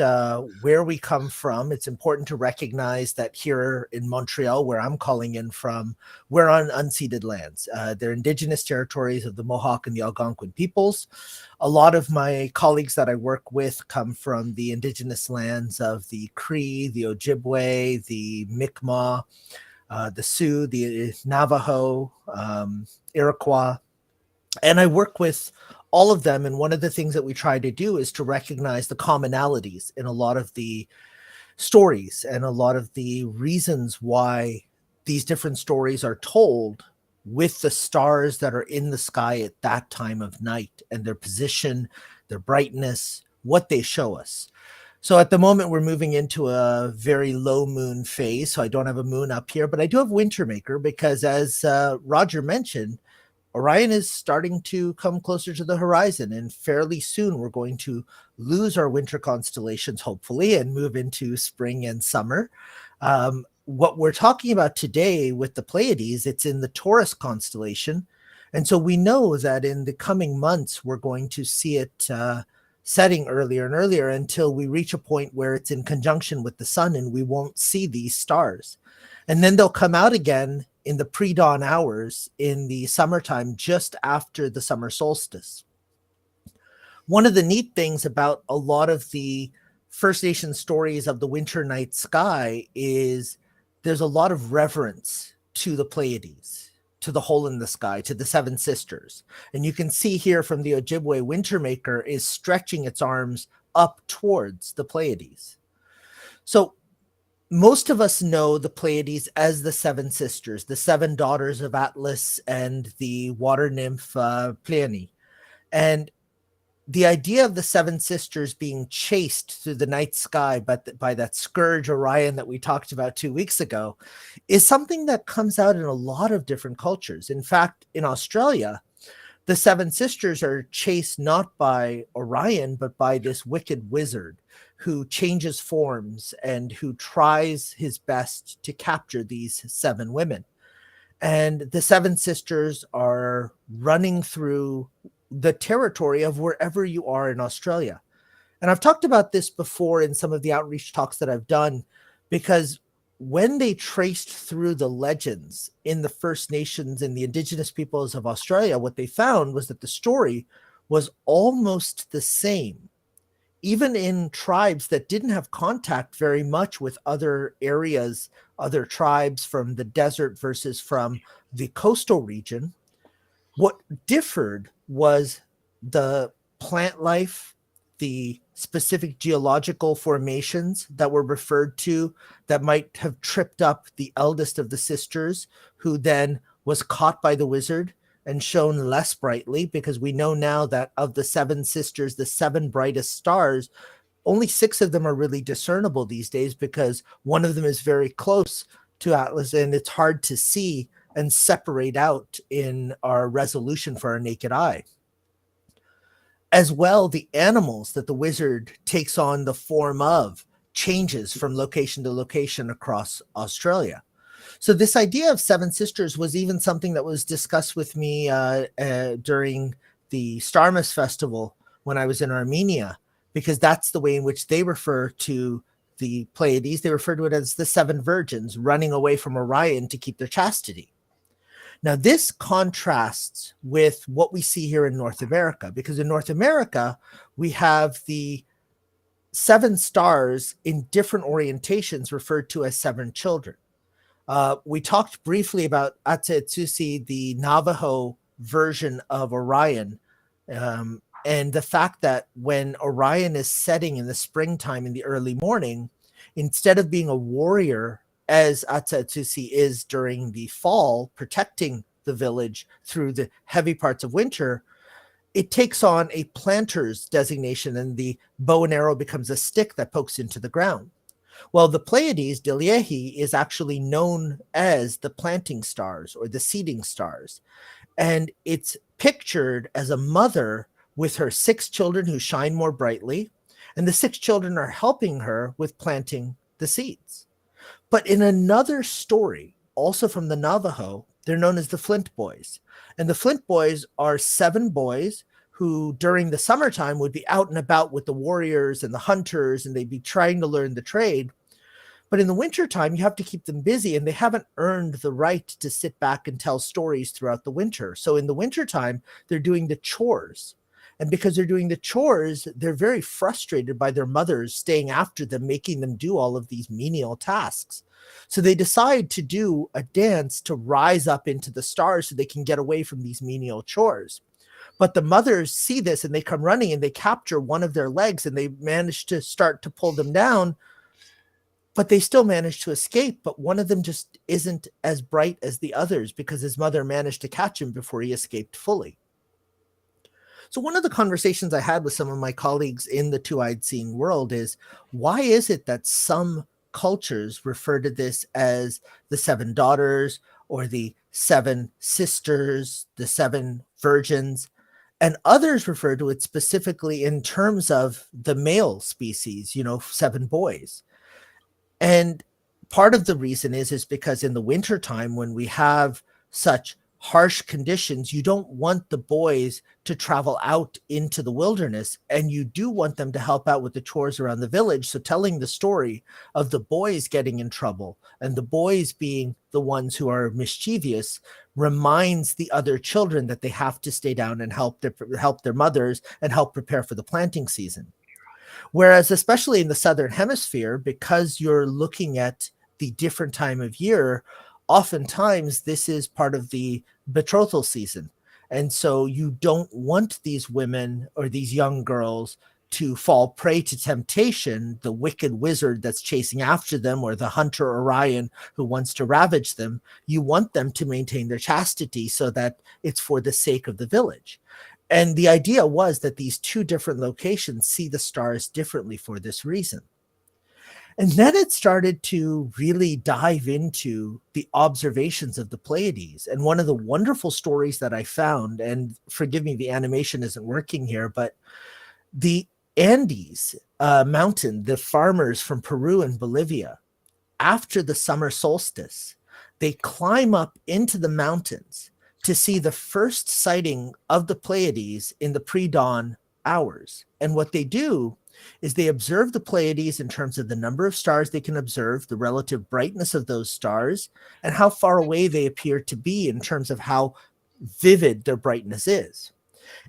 where we come from, it's important to recognize that here in Montreal, where I'm calling in from, we're on unceded lands. They're indigenous territories of the Mohawk and the Algonquin peoples. A lot of my colleagues that I work with come from the indigenous lands of the Cree, the Ojibwe, the Mi'kmaq, the Sioux, the Navajo, Iroquois. And I work with all of them. And one of the things that we try to do is to recognize the commonalities in a lot of the stories and a lot of the reasons why these different stories are told with the stars that are in the sky at that time of night and their position, their brightness, what they show us. So at the moment, we're moving into a very low moon phase. So I don't have a moon up here, but I do have Wintermaker because, as Roger mentioned, Orion is starting to come closer to the horizon, and fairly soon we're going to lose our winter constellations, hopefully, and move into spring and summer. What we're talking about today with the Pleiades, it's in the Taurus constellation. And so we know that in the coming months, we're going to see it setting earlier and earlier until we reach a point where it's in conjunction with the sun and we won't see these stars. And then they'll come out again in the pre-dawn hours in the summertime, just after the summer solstice. One of the neat things about a lot of the First Nation stories of the winter night sky is there's a lot of reverence to the Pleiades, to the hole in the sky, to the seven sisters. And you can see here from the Ojibwe, Wintermaker is stretching its arms up towards the Pleiades. So most of us know the Pleiades as the seven sisters, the seven daughters of Atlas and the water nymph Pleione. And the idea of the seven sisters being chased through the night sky by that scourge Orion that we talked about 2 weeks ago is something that comes out in a lot of different cultures. In fact, in Australia, the seven sisters are chased not by Orion, but by this wicked wizard who changes forms and who tries his best to capture these seven women. And the seven sisters are running through the territory of wherever you are in Australia. And I've talked about this before in some of the outreach talks that I've done, because when they traced through the legends in the First Nations and the indigenous peoples of Australia, what they found was that the story was almost the same, even in tribes that didn't have contact very much with other areas, other tribes from the desert versus from the coastal region. What differed was the plant life, the specific geological formations that were referred to that might have tripped up the eldest of the sisters, who then was caught by the wizard and shone less brightly, because we know now that of the seven sisters, the seven brightest stars, only 6 of them are really discernible these days, because one of them is very close to Atlas and it's hard to see and separate out in our resolution for our naked eye. As well, the animals that the wizard takes on the form of changes from location to location across Australia. So this idea of seven sisters was even something that was discussed with me during the Starmus Festival when I was in Armenia, because that's the way in which they refer to the Pleiades. They refer to it as the seven virgins running away from Orion to keep their chastity. Now, this contrasts with what we see here in North America, because in North America, we have the seven stars in different orientations referred to as seven children. We talked briefly about Atsetsusi, the Navajo version of Orion, And the fact that when Orion is setting in the springtime in the early morning, instead of being a warrior as Atsatsushi is during the fall, protecting the village through the heavy parts of winter, it takes on a planter's designation, and the bow and arrow becomes a stick that pokes into the ground. Well, the Pleiades, Deliehi, is actually known as the planting stars or the seeding stars. And it's pictured as a mother with her 6 children who shine more brightly, and the 6 children are helping her with planting the seeds. But in another story, also from the Navajo, they're known as the Flint Boys. And the Flint Boys are 7 boys who during the summertime would be out and about with the warriors and the hunters, and they'd be trying to learn the trade. But in the wintertime, you have to keep them busy, and they haven't earned the right to sit back and tell stories throughout the winter. So in the wintertime, they're doing the chores. And because they're doing the chores, they're very frustrated by their mothers staying after them, making them do all of these menial tasks. So they decide to do a dance to rise up into the stars so they can get away from these menial chores. But the mothers see this and they come running and they capture one of their legs, and they manage to start to pull them down, but they still manage to escape. But one of them just isn't as bright as the others because his mother managed to catch him before he escaped fully. So one of the conversations I had with some of my colleagues in the two-eyed seeing world is, why is it that some cultures refer to this as the 7 daughters or the 7 sisters, the 7 virgins, and others refer to it specifically in terms of the male species, 7 boys? And part of the reason is because in the wintertime, when we have such harsh conditions, you don't want the boys to travel out into the wilderness, and you do want them to help out with the chores around the village. So telling the story of the boys getting in trouble and the boys being the ones who are mischievous reminds the other children that they have to stay down and help their mothers and help prepare for the planting season. Whereas especially in the Southern Hemisphere, because you're looking at the different time of year, oftentimes this is part of the betrothal season. And so you don't want these women or these young girls to fall prey to temptation, the wicked wizard that's chasing after them, or the hunter Orion who wants to ravage them. You want them to maintain their chastity so that it's for the sake of the village. And the idea was that these 2 different locations see the stars differently for this reason. And then it started to really dive into the observations of the Pleiades. And one of the wonderful stories that I found, and forgive me, the animation isn't working here, but the Andes mountain, the farmers from Peru and Bolivia, after the summer solstice, they climb up into the mountains to see the first sighting of the Pleiades in the pre-dawn hours. And what they do is they observe the Pleiades in terms of the number of stars they can observe, the relative brightness of those stars, and how far away they appear to be in terms of how vivid their brightness is.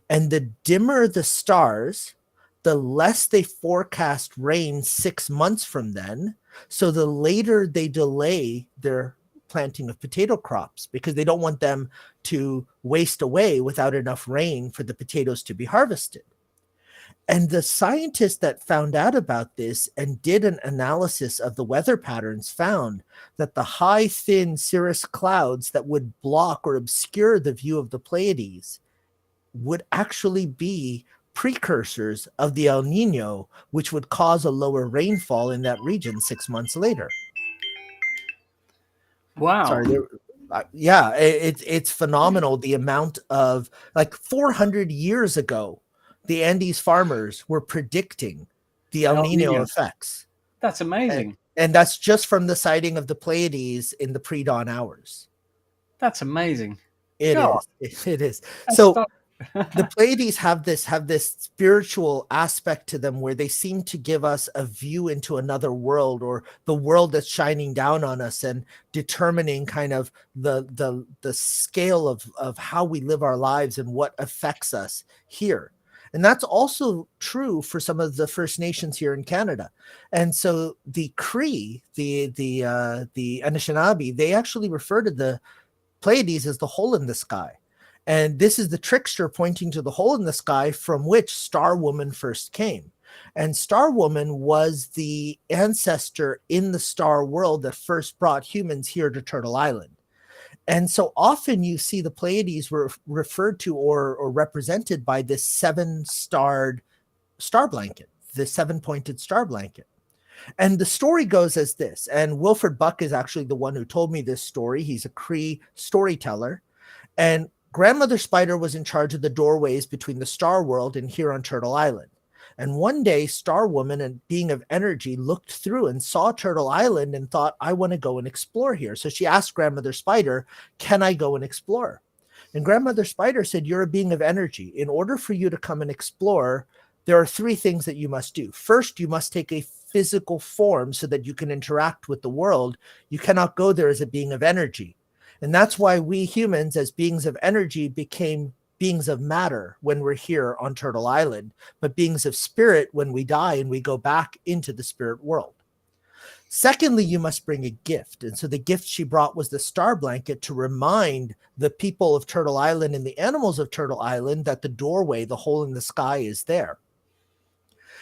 And the dimmer the stars, the less they forecast rain 6 months from then. So the later they delay their planting of potato crops, because they don't want them to waste away without enough rain for the potatoes to be harvested. And the scientists that found out about this and did an analysis of the weather patterns found that the high, thin cirrus clouds that would block or obscure the view of the Pleiades would actually be precursors of the El Nino, which would cause a lower rainfall in that region 6 months later. Wow. Sorry, yeah, it's phenomenal the amount of, like, 400 years ago, the Andes farmers were predicting the El Nino effects. That's amazing. And that's just from the sighting of the Pleiades in the pre-dawn hours. That's amazing. It is. So the Pleiades have this spiritual aspect to them where they seem to give us a view into another world, or the world that's shining down on us and determining kind of the scale of how we live our lives and what affects us here. And that's also true for some of the First Nations here in Canada. And so the Cree, the Anishinaabe, they actually refer to the Pleiades as the hole in the sky. And this is the trickster pointing to the hole in the sky from which Star Woman first came. And Star Woman was the ancestor in the star world that first brought humans here to Turtle Island. And so often you see the Pleiades were referred to or represented by this 7-starred star blanket, the 7-pointed star blanket. And the story goes as this, and Wilfred Buck is actually the one who told me this story. He's a Cree storyteller. And Grandmother Spider was in charge of the doorways between the Star World and here on Turtle Island. And one day, Star Woman, and being of energy, looked through and saw Turtle Island and thought, I want to go and explore here. So she asked Grandmother Spider, can I go and explore? And Grandmother Spider said, you're a being of energy. In order for you to come and explore, there are 3 things that you must do. First, you must take a physical form so that you can interact with the world. You cannot go there as a being of energy. And that's why we humans, as beings of energy, became beings of matter when we're here on Turtle Island, but beings of spirit when we die and we go back into the spirit world. Secondly, you must bring a gift. And so the gift she brought was the star blanket to remind the people of Turtle Island and the animals of Turtle Island that the doorway, the hole in the sky, is there.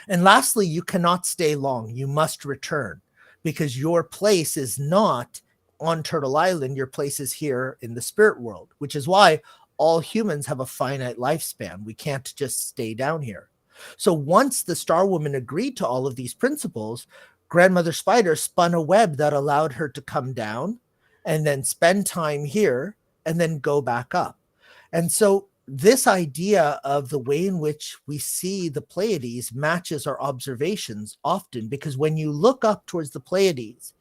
And lastly, you cannot stay long. You must return, because your place is not on Turtle Island. Your place is here in the spirit world, which is why all humans have a finite lifespan. We can't just stay down here. So once the Star Woman agreed to all of these principles, Grandmother Spider spun a web that allowed her to come down and then spend time here and then go back up. And so this idea of the way in which we see the Pleiades matches our observations often, because when you look up towards the Pleiades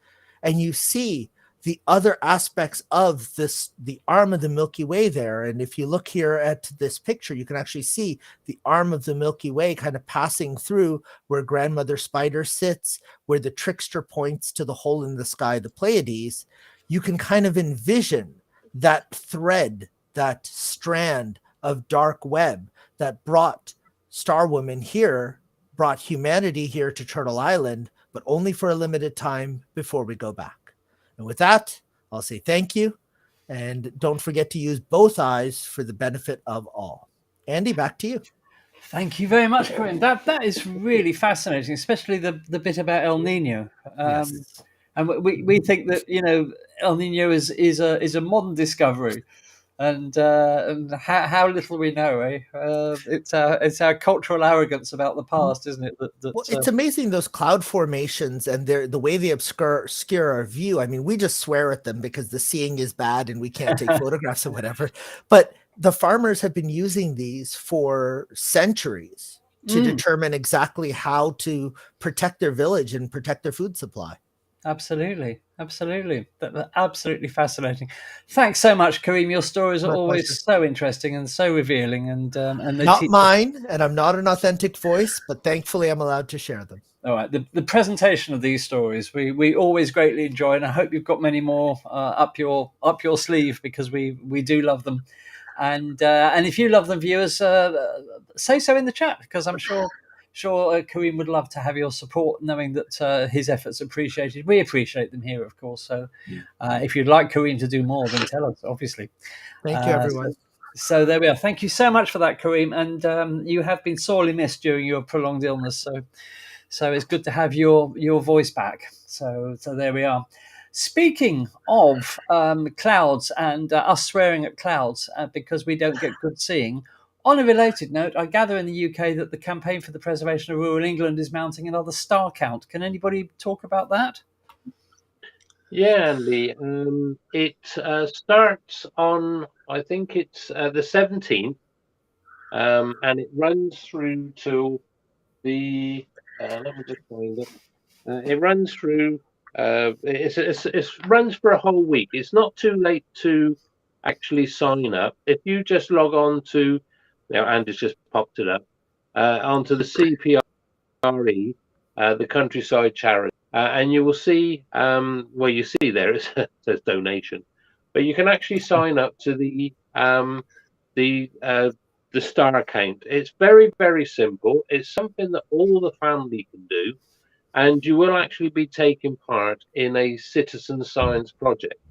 and you see the other aspects of this, the arm of the Milky Way there. And if you look here at this picture, you can actually see the arm of the Milky Way kind of passing through where Grandmother Spider sits, where the trickster points to the hole in the sky, the Pleiades. You can kind of envision that thread, that strand of dark web that brought Star Woman here, brought humanity here to Turtle Island, but only for a limited time before we go back. And with that, I'll say thank you. And don't forget to use both eyes for the benefit of all. Andy, back to you. Thank you very much, Corinne. That is really fascinating, especially the bit about El Nino. Yes. And we think that, you know, El Nino is a modern discovery. And how little we know, eh? It's our cultural arrogance about the past, isn't it? Well, it's amazing, those cloud formations and the way they obscure our view. I mean, we just swear at them because the seeing is bad and we can't take photographs or whatever. But the farmers have been using these for centuries to determine exactly how to protect their village and protect their food supply. Absolutely. Absolutely fascinating. Thanks so much, Kareem. Your stories are always so interesting and so revealing, and they not mine, and I'm not an authentic voice, but thankfully I'm allowed to share them. All right, the presentation of these stories we always greatly enjoy, and I hope you've got many more up your sleeve, because we do love them, and if you love them, viewers, say so in the chat, because I'm sure Kareem would love to have your support, knowing that his efforts are appreciated. We appreciate them here, of course. So if you'd like Kareem to do more, then tell us, obviously. Thank you, everyone. So there we are. Thank you so much for that, Kareem. And you have been sorely missed during your prolonged illness. So it's good to have your voice back. So there we are. Speaking of clouds and us swearing at clouds because we don't get good seeing, on a related note, I gather in the UK that the campaign for the preservation of rural England is mounting another star count. Can anybody talk about that? Yeah, Andy. It starts on, I think it's the 17th, and it runs through till the, let me just find it. It runs through, it runs for a whole week. It's not too late to actually sign up. If you just log on to, Andy's just popped it up, onto the CPRE, the Countryside Charity, and you will see, well, you see there it says donation, but you can actually sign up to the star count. It's very, very simple. It's something that all the family can do, and you will actually be taking part in a citizen science project.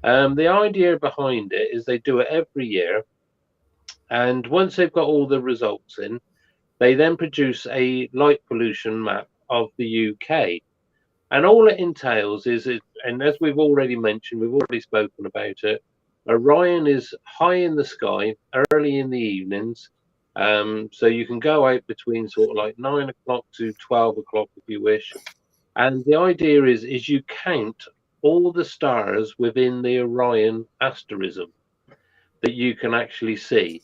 The idea behind it is they do it every year. And once they've got all the results in, they then produce a light pollution map of the UK. And all it entails is, and as we've already mentioned, we've already spoken about it, Orion is high in the sky early in the evenings. So you can go out between sort of like 9 o'clock to 12 o'clock if you wish. And the idea is you count all the stars within the Orion asterism that you can actually see.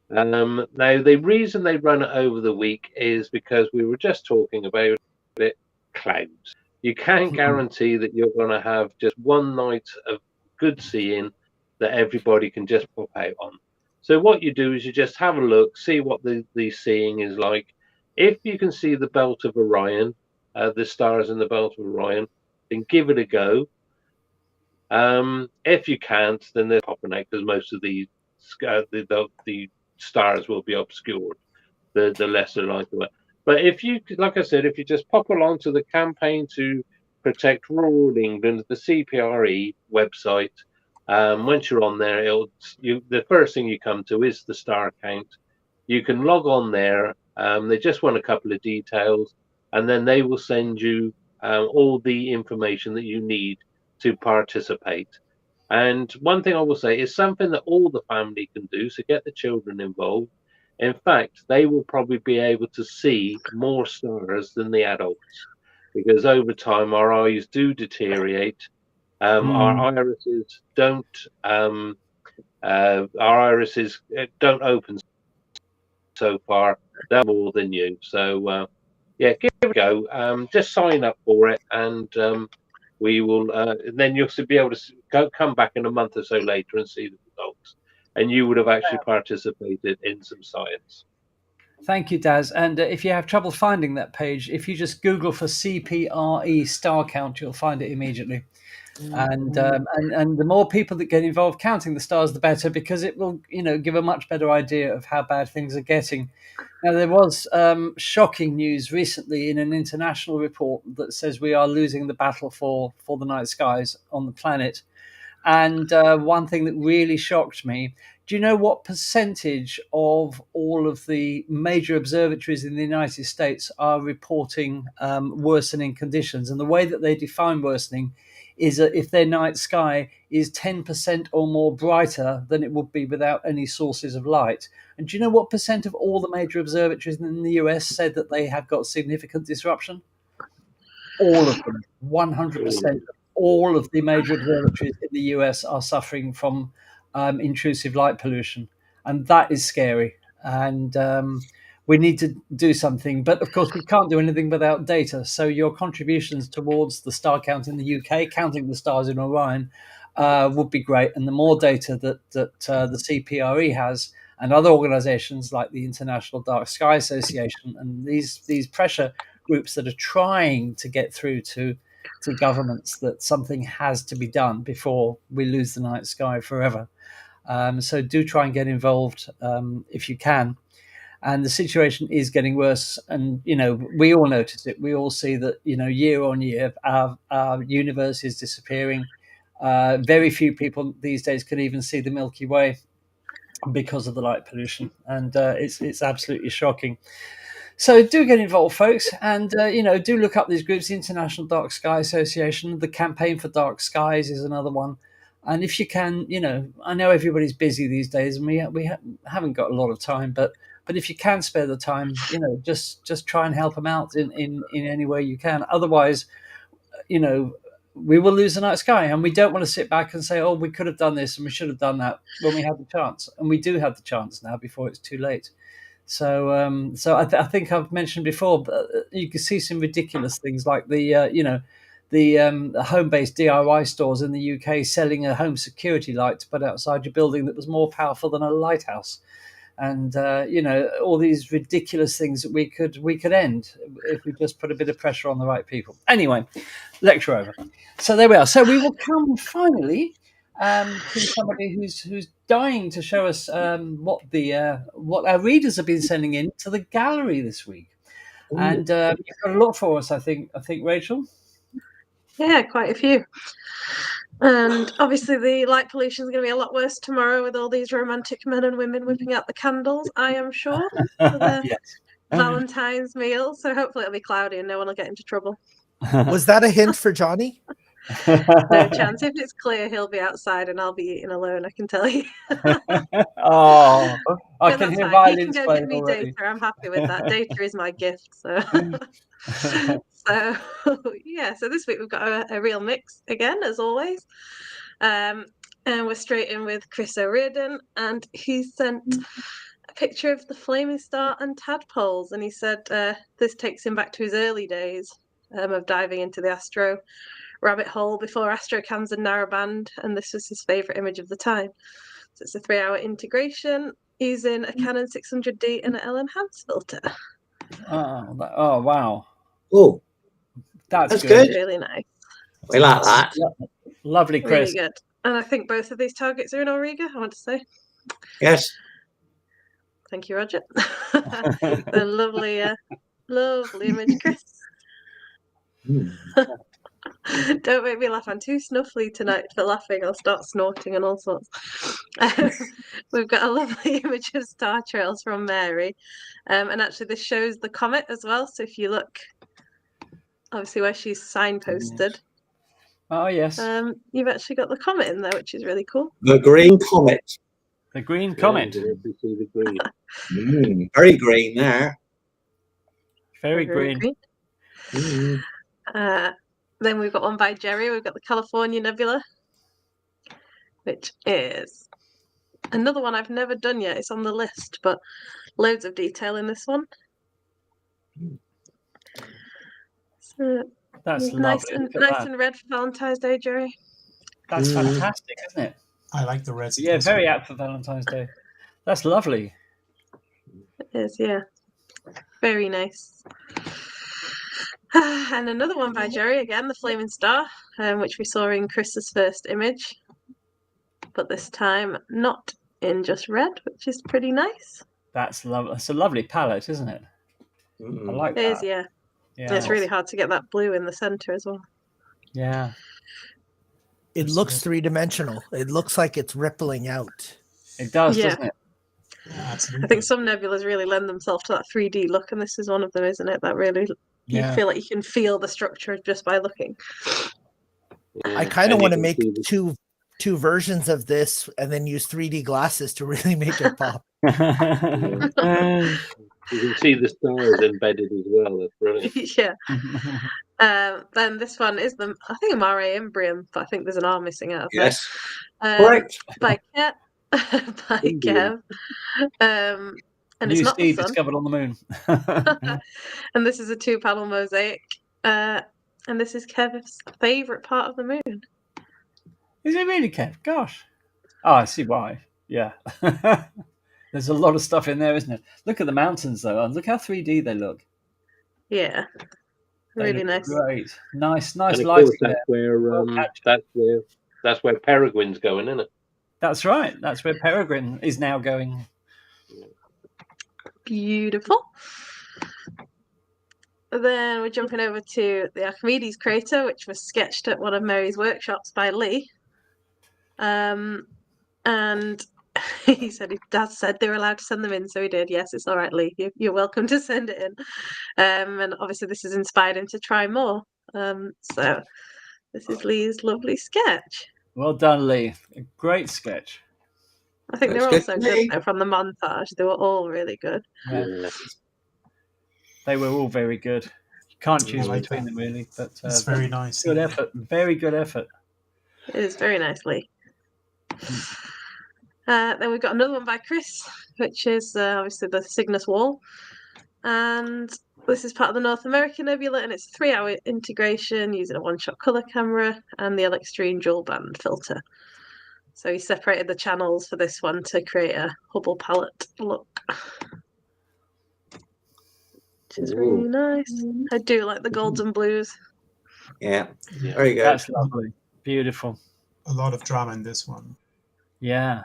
Now, the reason they run it over the week is because we were just talking about it, clouds. You can't guarantee that you're going to have just one night of good seeing that everybody can just pop out on. So what you do is you just have a look, see what the seeing is like. If you can see the belt of Orion, the stars in the belt of Orion, then give it a go. If you can't, then they're popping out because most of the stars will be obscured, the lesser light away. But if you, like I said, if you just pop along to the campaign to protect rural England, the CPRE website, once you're on there, the first thing you come to is the star count. You can log on there. They just want a couple of details, and then they will send you all the information that you need to participate. And one thing I will say is something that all the family can do, so get the children involved. In fact, they will probably be able to see more stars than the adults, because over time our eyes do deteriorate. Our irises don't open so far. They're more than you. So yeah, give it a go. Just sign up for it, and we will. Then you'll be able to come back in a month or so later and see the results, and you would have actually participated in some science. Thank you, Daz. And if you have trouble finding that page, if you just Google for CPRE star count, you'll find it immediately. And the more people that get involved counting the stars, the better, because it will, give a much better idea of how bad things are getting. Now, there was shocking news recently in an international report that says we are losing the battle for the night skies on the planet. And one thing that really shocked me, do you know what percentage of all of the major observatories in the United States are reporting worsening conditions? And the way that they define worsening is that if their night sky is 10% or more brighter than it would be without any sources of light. And do you know what percent of all the major observatories in the US said that they have got significant disruption? All of them, 100%. All of the major observatories in the US are suffering from intrusive light pollution, and that is scary. And we need to do something, but of course we can't do anything without data. So your contributions towards the star count in the UK, counting the stars in Orion, would be great. And the more data that the CPRE has, and other organisations like the International Dark Sky Association, and these pressure groups that are trying to get through to governments that something has to be done before we lose the night sky forever. So do try and get involved if you can. And the situation is getting worse. And, we all notice it. We all see that, year on year, our universe is disappearing. Very few people these days can even see the Milky Way because of the light pollution. And it's absolutely shocking. So do get involved, folks, and do look up these groups. The International Dark Sky Association, the Campaign for Dark Skies is another one. And if you can, I know everybody's busy these days, and we haven't got a lot of time, but if you can spare the time, just try and help them out in any way you can. Otherwise, we will lose the night sky, and we don't want to sit back and say, "Oh, we could have done this and we should have done that," when we had the chance, and we do have the chance now before it's too late. So, I think I've mentioned before, you can see some ridiculous things like the home-based DIY stores in the UK selling a home security light to put outside your building that was more powerful than a lighthouse, and all these ridiculous things that we could end if we just put a bit of pressure on the right people. Anyway, lecture over. So there we are. So we will come finally to somebody who's dying to show us what our readers have been sending in to the gallery this week. Ooh. And you've got a lot for us, I think, Rachel. Yeah, quite a few. And obviously the light pollution is going to be a lot worse tomorrow with all these romantic men and women whipping out the candles, I am sure, for their Yes. Valentine's meal. So hopefully it'll be cloudy and no one will get into trouble. Was that a hint for Johnny? No chance. If it's clear, he'll be outside and I'll be eating alone, I can tell you. Oh, I But can that's hear fine. He can violins go playing get me already. data. I'm happy with that. Data is my gift. So, so yeah. So this week we've got a real mix again, as always. And we're straight in with Chris O'Riordan, and he sent a picture of the flaming star and tadpoles, and he said this takes him back to his early days of diving into the astro rabbit hole before astrocams and narrowband, and this was his favourite image of the time. So it's a 3-hour integration using a Canon 600D and an L-enhanced filter. Oh, wow. Oh, That's That's good. good. Really nice. we like that. Lovely, Really Chris. good. And I think both of these targets are in Auriga, I want to say. Yes. Thank you, Roger. The lovely, lovely image, Chris. Mm. Don't make me laugh. I'm too snuffly tonight for laughing. I'll start snorting and all sorts. We've got a lovely image of star trails from Mary. And actually, this shows the comet as well. So if you look, obviously, where she's signposted, Oh, yes. you've actually got the comet in there, which is really cool. The green comet. The green Yeah, comet. you can obviously see the green. Very green there. Very green. Mm. Then we've got one by Jerry. We've got the California Nebula, which is another one I've never done yet. It's on the list, but loads of detail in this one. So That's nice lovely. and Look at nice that. and red for Valentine's Day, Jerry. That's fantastic, isn't it? I like the reds. Yeah, also. very apt for Valentine's Day. That's lovely. It is, yeah. Very nice. And another one by Jerry again, the Flaming Star, which we saw in Chris's first image, but this time not in just red, which is pretty nice. That's lovely. It's a lovely palette, isn't it? I like It is, that. yeah. Yeah. It's really hard to get that blue in the center as well. Yeah. It looks three-dimensional. It looks like it's rippling out. It does, Yeah. doesn't it? Yeah, absolutely. I think some nebulas really lend themselves to that 3D look, and this is one of them, isn't it? That really, you Yeah. feel like you can feel the structure just by looking. Yeah, I kind of and you want to can make see the- two versions of this and then use 3D glasses to really make it pop. You can see the stars embedded as well. That's brilliant. Yeah. Then this one is I think a Mare Imbrium, but I think there's an R missing out of Yes. there. Correct. By Kev. By Kev. And it's New not the seed sun. discovered on the moon. And this is a 2-panel mosaic. And this is Kev's favourite part of the moon. Is it really, Kev? Gosh. Oh, I see why. Yeah. There's a lot of stuff in there, isn't it? Look at the mountains, though. And look how 3D they look. Yeah. They Really look nice. Great. Nice And of lighting course, there. that's where Peregrine's going, isn't it? That's right. That's where Peregrine is now going. Beautiful. Then we're jumping over to the Archimedes crater, which was sketched at one of Mary's workshops by Lee. And he said his dad said they were allowed to send them in, so he did. Yes, it's all right, Lee. You're welcome to send it in. And obviously this has inspired him to try more. So this is Lee's lovely sketch. Well done, Lee. A great sketch. I think they were That's all good, so Lee. good though, from the montage. They were all really good. Yeah. They were all very good. You can't choose I like between that. them, really. But It's very nice. good effort. Very good effort. It is very nicely. Then we've got another one by Chris, which is obviously the Cygnus Wall. And this is part of the North American Nebula, and it's a 3-hour integration using a 1-shot color camera and the L-Extreme dual band filter. So he separated the channels for this one to create a Hubble palette look. Which is really nice. I do like the golds and blues. Yeah. Very good. That's lovely. Beautiful. A lot of drama in this one. Yeah.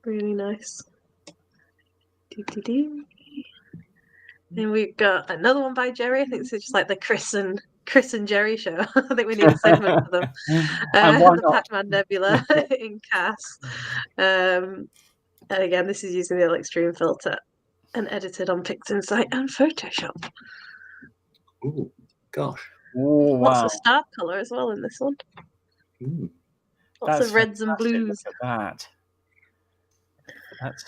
Really nice. Then we've got another one by Jerry. I think this is just like the Chris and Chris and Jerry show. I think we need a segment for them. And why The not? Pac-Man Nebula in CAS. And again, this is using the Extreme filter and edited on PixInsight and Photoshop. Ooh, gosh. Oh, Lots wow. of star color as well in this one. Mm. Lots That's of reds and fantastic. blues. Look at that. That's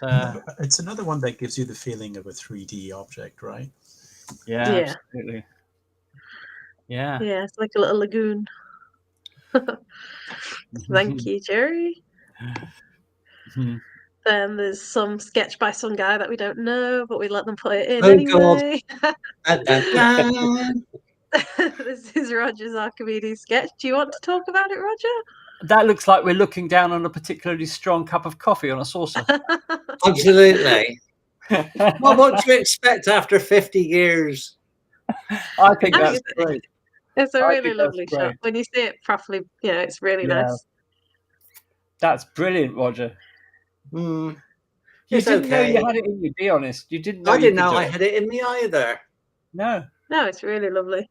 It's another one that gives you the feeling of a 3D object, right? yeah, Yeah. absolutely. Yeah. Yeah, it's like a little lagoon. Thank you, Jerry. Mhm. Then there's some sketch by some guy that we don't know, but we let them put it in Oh, God. anyway. Dun, dun, dun. This is Roger's Archimedes sketch. Do you want to talk about it, Roger? That looks like we're looking down on a particularly strong cup of coffee on a saucer. Absolutely. Well, what do you expect after 50 years? I think I that's think great. It's a I really think that's lovely shot. great. When you see it properly, it's really Yeah. nice. That's brilliant, Roger. Mm. You It's didn't know okay. you had it in you, be honest. You didn't know I you didn't could know do I it. had it in me either. No. No, it's really lovely.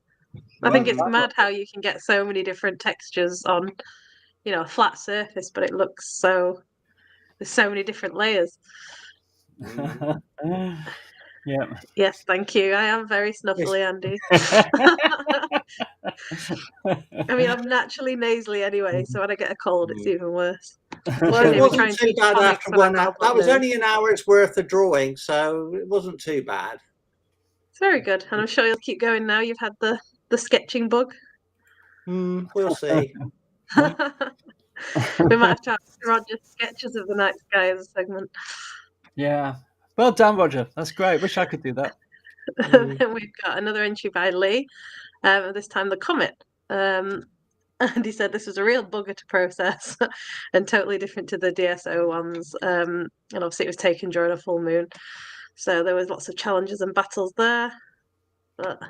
I think it's Well, mad how you can get so many different textures on, a flat surface, but it looks so. There's so many different layers. Yeah. Yes, thank you. I am very snuffly, Andy. I mean, I'm naturally nasally anyway, so when I get a cold, it's even worse. Well, It anyway, we try wasn't and too teach bad comics after when I've 1 got a hour. blocked That was nose. only an hour's worth of drawing, so it wasn't too bad. It's very good, and I'm sure you'll keep going now. You've had the sketching bug. We'll see. We might have to have Roger's sketches of the night sky as a segment. Yeah. Well done, Roger. That's great. Wish I could do that. Then we've got another entry by Lee, this time the comet. And he said this was a real bugger to process and totally different to the DSO ones. And obviously it was taken during a full moon. So there was lots of challenges and battles there. But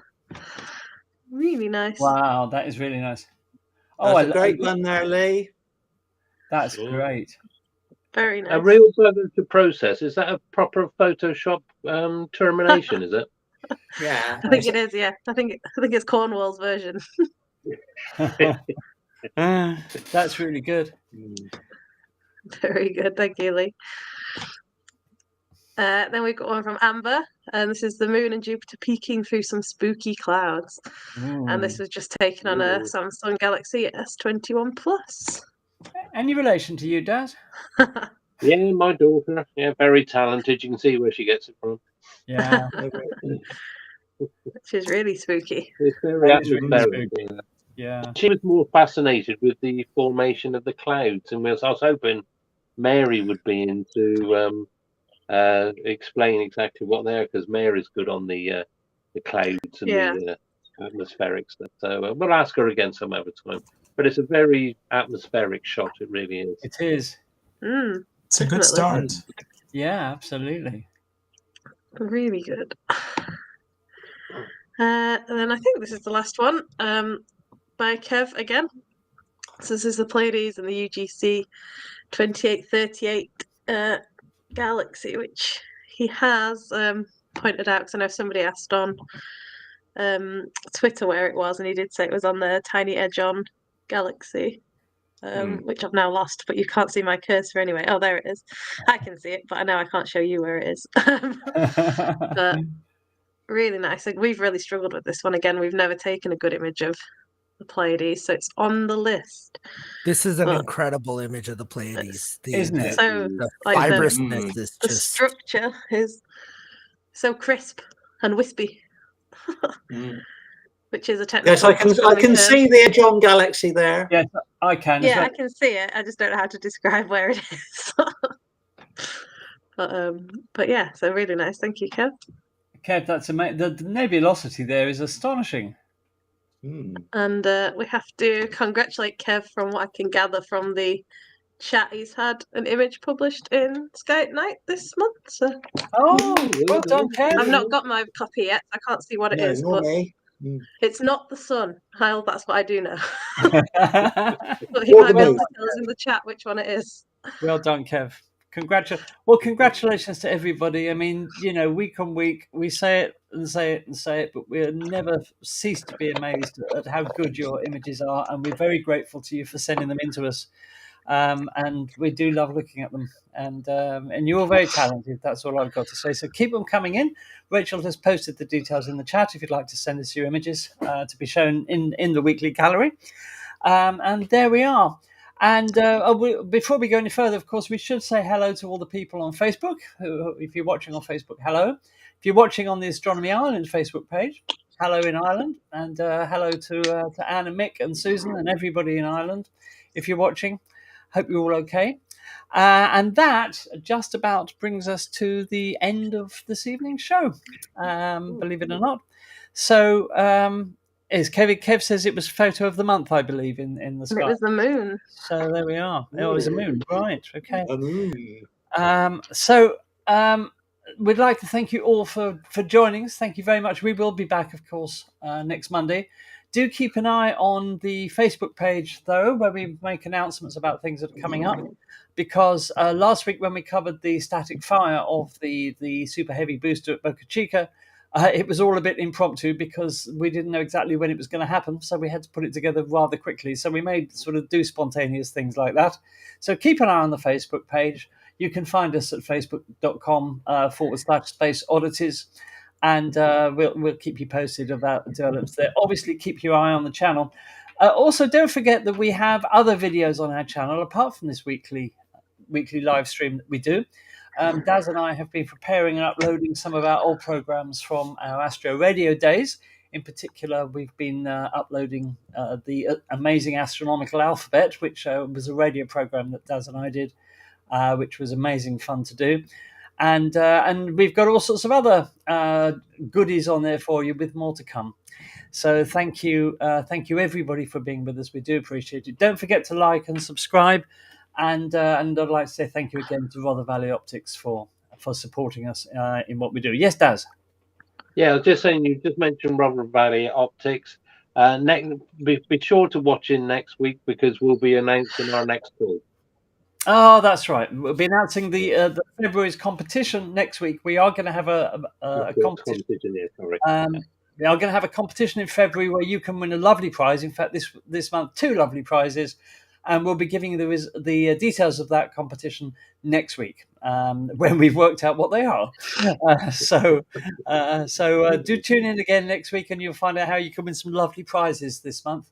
really nice. Wow, that is really nice. That's a great one there, Lee. That's great. Very nice. A real bugger to process. Is that a proper Photoshop termination? Is it? Yeah. I think it is, yeah. I think it's Cornwall's version. That's really good. Very good, thank you, Lee. Then we've got one from Amber, and this is the moon and Jupiter peeking through some spooky clouds. And this was just taken on a Samsung Galaxy S21 Plus. Any relation to you, Dad? Yeah, my daughter. Yeah, very talented. You can see where she gets it from. Yeah. Which is really spooky. It's very That is really atmospheric. spooky. Yeah. She was more fascinated with the formation of the clouds, and I was hoping Mary would be in to explain exactly what they are, because Mary's good on the clouds and the atmospheric stuff. So we'll ask her again some other time. But it's a very atmospheric shot. It really is. It is. It's a good start. Yeah, absolutely. Really good. And then I think this is the last one by Kev again. So this is the Pleiades and the UGC 2838 Galaxy, which he has pointed out, because I know somebody asked on Twitter where it was, and he did say it was on the Tiny Edge on Galaxy, which I've now lost, but you can't see my cursor anyway. Oh, there it is. I can see it, but I know I can't show you where it is. But really nice. Like, we've really struggled with this one. Again, we've never taken a good image of the Pleiades, so it's on the list. This is an incredible image of the Pleiades. Isn't it? So The like fibrousness is the just structure is so crisp and wispy, which is a technical. Yes, I can term. see the Edge on Galaxy there. Yes, I can. Yeah, I can see it. I just don't know how to describe where it is. But yeah, so really nice. Thank you, Kev. Kev, that's amazing. The nebulosity there is astonishing. And we have to congratulate Kev from what I can gather from the chat. He's had an image published in Sky at Night this month. So. Oh, well done, Kev. I've not got my copy yet. I can't see what it is, but it's not the sun. That's what I do know. But he might be able to tell us in the chat which one it is. Well done, Kev. Congratulations to everybody. I mean, week on week, we say it and say it, but we'll never cease to be amazed at how good your images are, and we're very grateful to you for sending them in to us. And we do love looking at them, and you're very talented. That's all I've got to say. So keep them coming in. Rachel has posted the details in the chat if you'd like to send us your images to be shown in the weekly gallery. And there we are. And before we go any further, of course, we should say hello to all the people on Facebook. If you're watching on Facebook, hello. If you're watching on the Astronomy Ireland Facebook page, hello in Ireland, and hello to Anne and Mick and Susan and everybody in Ireland. If you're watching, hope you're all okay. And that just about brings us to the end of this evening's show, believe it or not. So Kev says it was photo of the month, I believe, in the sky. It was the moon. So there we are. It was a moon, right? Okay. A moon. We'd like to thank you all for joining us. Thank you very much. We will be back, of course, next Monday. Do keep an eye on the Facebook page, though, where we make announcements about things that are coming up. Because last week, when we covered the static fire of the Super Heavy booster at Boca Chica, it was all a bit impromptu because we didn't know exactly when it was going to happen. So we had to put it together rather quickly. So we made sort of do spontaneous things like that. So keep an eye on the Facebook page. You can find us at facebook.com/Space Oddities. And we'll keep you posted about developments there. Obviously, keep your eye on the channel. Also, don't forget that we have other videos on our channel apart from this weekly live stream that we do. Daz and I have been preparing and uploading some of our old programs from our Astro Radio days. In particular, we've been uploading the Amazing Astronomical Alphabet, which was a radio program that Daz and I did, which was amazing fun to do. And we've got all sorts of other goodies on there for you, with more to come. So thank you everybody for being with us. We do appreciate it. Don't forget to like and subscribe, and I'd like to say thank you again to Rother Valley Optics for supporting us in what we do. Yes, Daz. Yeah, I was just saying, you just mentioned Rother Valley Optics. Be sure to watch in next week because we'll be announcing our next call. Oh, that's right. We'll be announcing the February's competition next week. We are going to have a competition. Yeah, sorry. We are going to have a competition in February where you can win a lovely prize. In fact, this month, 2 lovely prizes, and we'll be giving you the details of that competition next week when we've worked out what they are. So do tune in again next week, and you'll find out how you can win some lovely prizes this month.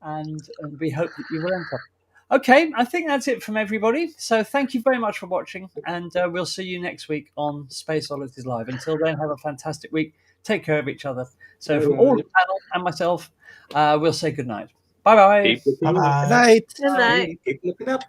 And we hope that you will enter. Okay, I think that's it from everybody. So thank you very much for watching, and we'll see you next week on Space Oddities Live. Until then, have a fantastic week. Take care of each other. So from all the panel and myself, we'll say good night. Bye-bye. Bye-bye. Good night. Good night. Keep looking up.